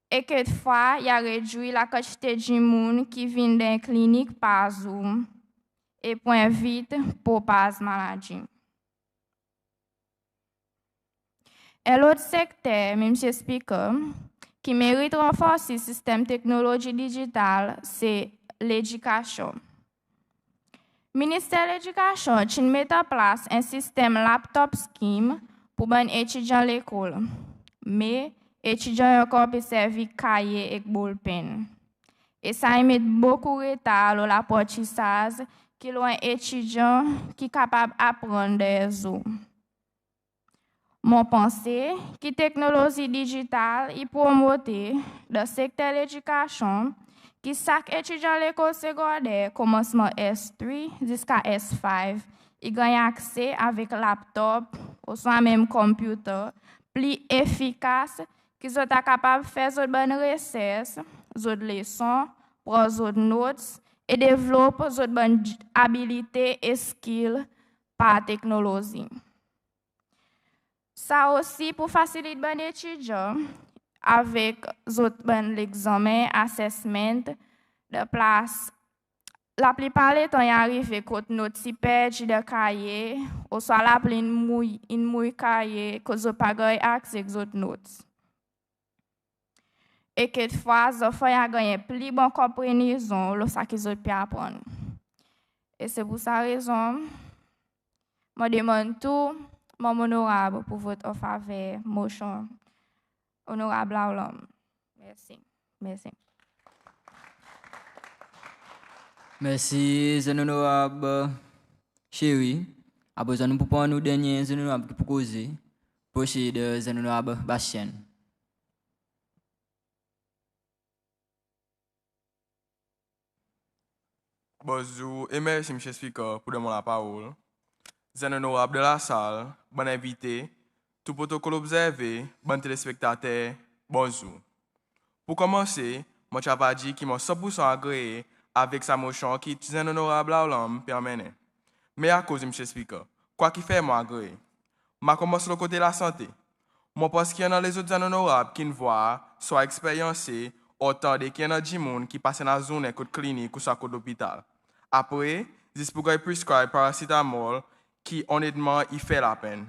Et quelquefois, il a réduit la quantité de monde qui vient d'un clinique par Zoom et point vite pour pas maladie. Et l'autre secteur, même si Speaker, qui mérite renforcer le système technologie digitale, c'est l'éducation. Le ministère de l'Éducation a mis en place un système laptop scheme pour les étudiants à l'école. Mais les étudiants ont encore servi cahier et ballpen. Et ça a mis beaucoup de retard à l'apprentissage qui est un étudiant qui est capable d'apprendre des autres. Mon pensée, que la technologie digitale est promotée dans le secteur de l'éducation, que chaque étudiant à l'école secondaire, commencement S3 jusqu'à S5, il gagne accès avec laptop ou soit même computer plus efficace, qu'ils sont capables de faire des bonnes recherches, des leçons, prendre des notes et développer des bonnes habilités et skills par la technologie. Ça aussi pour faciliter les étudiants avec l'examen, assessment de place. La plupart du temps, il arrive que notre page de cahier, ou soit la une mouille cahier, que je n'ai pas accès aux autres notes. Et quelquefois, je fais gagner plus bonne compréhension de ce qu'ils ont apprendre. Et c'est pour cette raison, je demande tout. Mon honorable pour votre faveur, motion. Honorable Laulam. Merci. Merci. Merci, honorable Chéri. À besoin de pour nous dernier honorable qui pour causer. Prochain de honorable Bastien. Bonjour et merci, M. Speaker, pour demander la parole. Zène honorable de la salle, bon invité, tout protocole observé, bon téléspectateur, bonjour. Pour commencer, moi j'avais dit qu'il m'a 100% agréé avec sa motion qui zène honorable à l'homme permanent. Mais à cause de M. Speaker, quoi qu'il fait, moi agréé. Je commence le côté de la santé. Moi pense qu'il y en a les autres honorables qui ne voient, soit expériencés, autant de qu'il y en a des gens qui passent dans la zone de clinique ou soit de l'hôpital. Après, ils pourraient prescrire paracétamol qui honnêtement il fait la peine.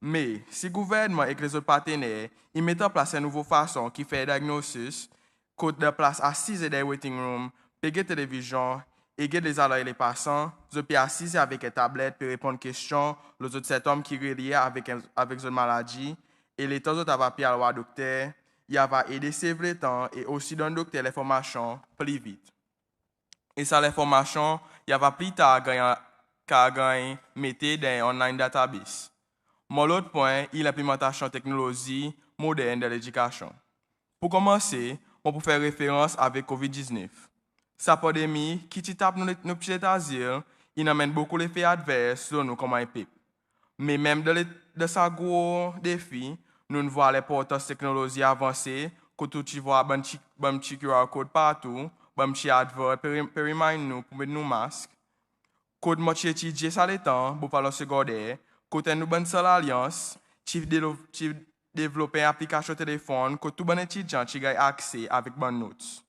Mais si le gouvernement et les autres partenaires ils mettent en place une nouvelle façon qui fait diagnosis, code de place assise dans les waiting room, payer télévision, aider les alliés et les patients, je peux assiser avec une tablette pour répondre aux questions, les autres symptômes qui sont reliés avec une maladie, et les temps autres papier à la docteur, il va aider sauver le temps et aussi donner docteur l'information plus vite. Et ça l'information, il va plus tard gagner mettre dans un online database. Mon autre point est l'implémentation technologie moderne de l'éducation. Pour commencer, on peut faire référence avec COVID-19. Cette pandémie qui tape nos petits asiles, il amène beaucoup d'effets adverses sur nous comme un peuple. Mais même de ce gros défi, nous voyons l'importance de la technologie avancée, que tu vois un petit QR code partout, un petit advert pour reminder nous pour mettre nos masques. Code moitié étudié ça le temps, pour parler secondaire, côté nous bonne seule alliance, chief développer une application téléphone, que tout bon étudiant qui a accès avec bonnes notes.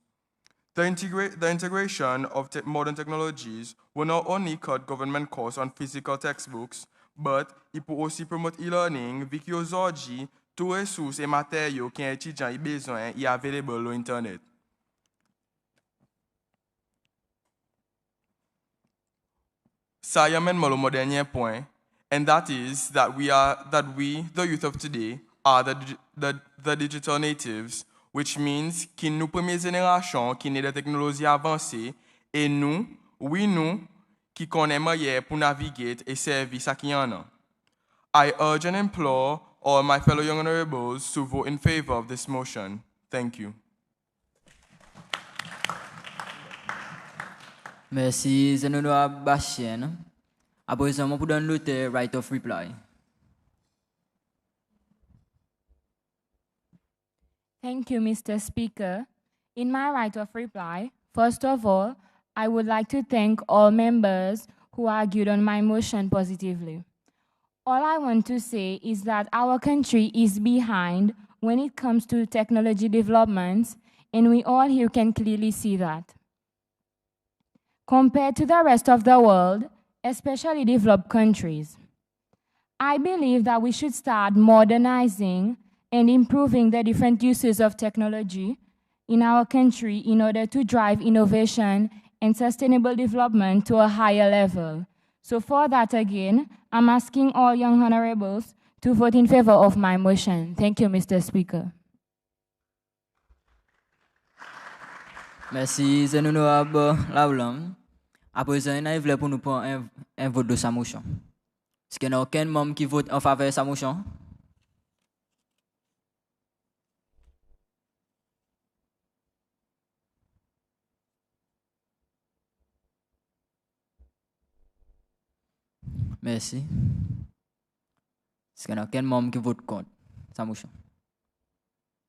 The integration of modern technologies will not only cut government costs on physical textbooks, but it will also promote e-learning, vu qu'aujourd'hui, tous les ressources et matériaux qu'un étudiant a besoin sont available sur Internet. Ça y amène mon dernier point, and that is that we, the youth of today, are the digital natives, which means que nous première génération qui n'est de technologie avancée, et nous, qui connaissons meilleur pour naviguer et servir ce qu'il y en a. I urge and implore all my fellow young honorables to vote in favor of this motion. Thank you. Merci, honorable Bastien. À présent, je vous donne le right of reply. Thank you, Mr. Speaker. In my right of reply, first of all, I would like to thank all members who argued on my motion positively. All I want to say is that our country is behind when it comes to technology developments, and we all here can clearly see that. Compared to the rest of the world, especially developed countries, I believe that we should start modernizing and improving the different uses of technology in our country in order to drive innovation and sustainable development to a higher level. So for that again, I'm asking all young honorables to vote in favor of my motion. Thank you, Mr. Speaker. Merci, c'est l'honorable Laulam. À présent, il voulait pour nous prendre un vote de sa motion. Est-ce qu'il n'y a aucun membre qui vote en faveur de sa motion? Merci. Est-ce qu'il n'y a aucun membre qui vote contre sa motion?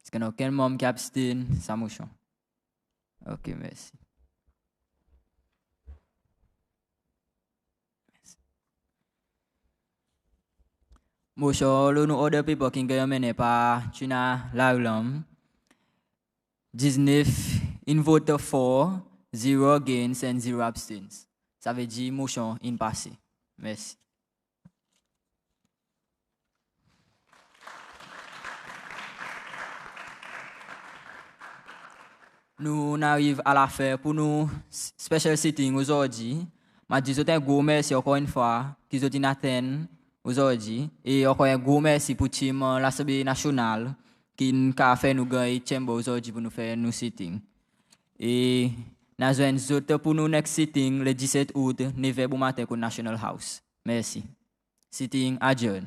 Est-ce qu'il n'y a aucun membre qui abstient sa motion? Ok, merci. Motion, le nom order people qui est mené par China Laulam. 19 in vote for, 0 against and 0 abstains. Ça veut dire motion in passé. Merci. Nous arrivons à la fin pour nos special sitting aujourd'hui. Je dis un gros merci encore une fois qu'ils ont atteint aujourd'hui. Et encore un gros merci pour l'Assemblée nationale qui a fait nous gagner chamber aujourd'hui pour nous faire nos sitting. Et nous avons pour nous next sitting le 17 août, 9h du matin au National House. Merci. Sitting adjourned.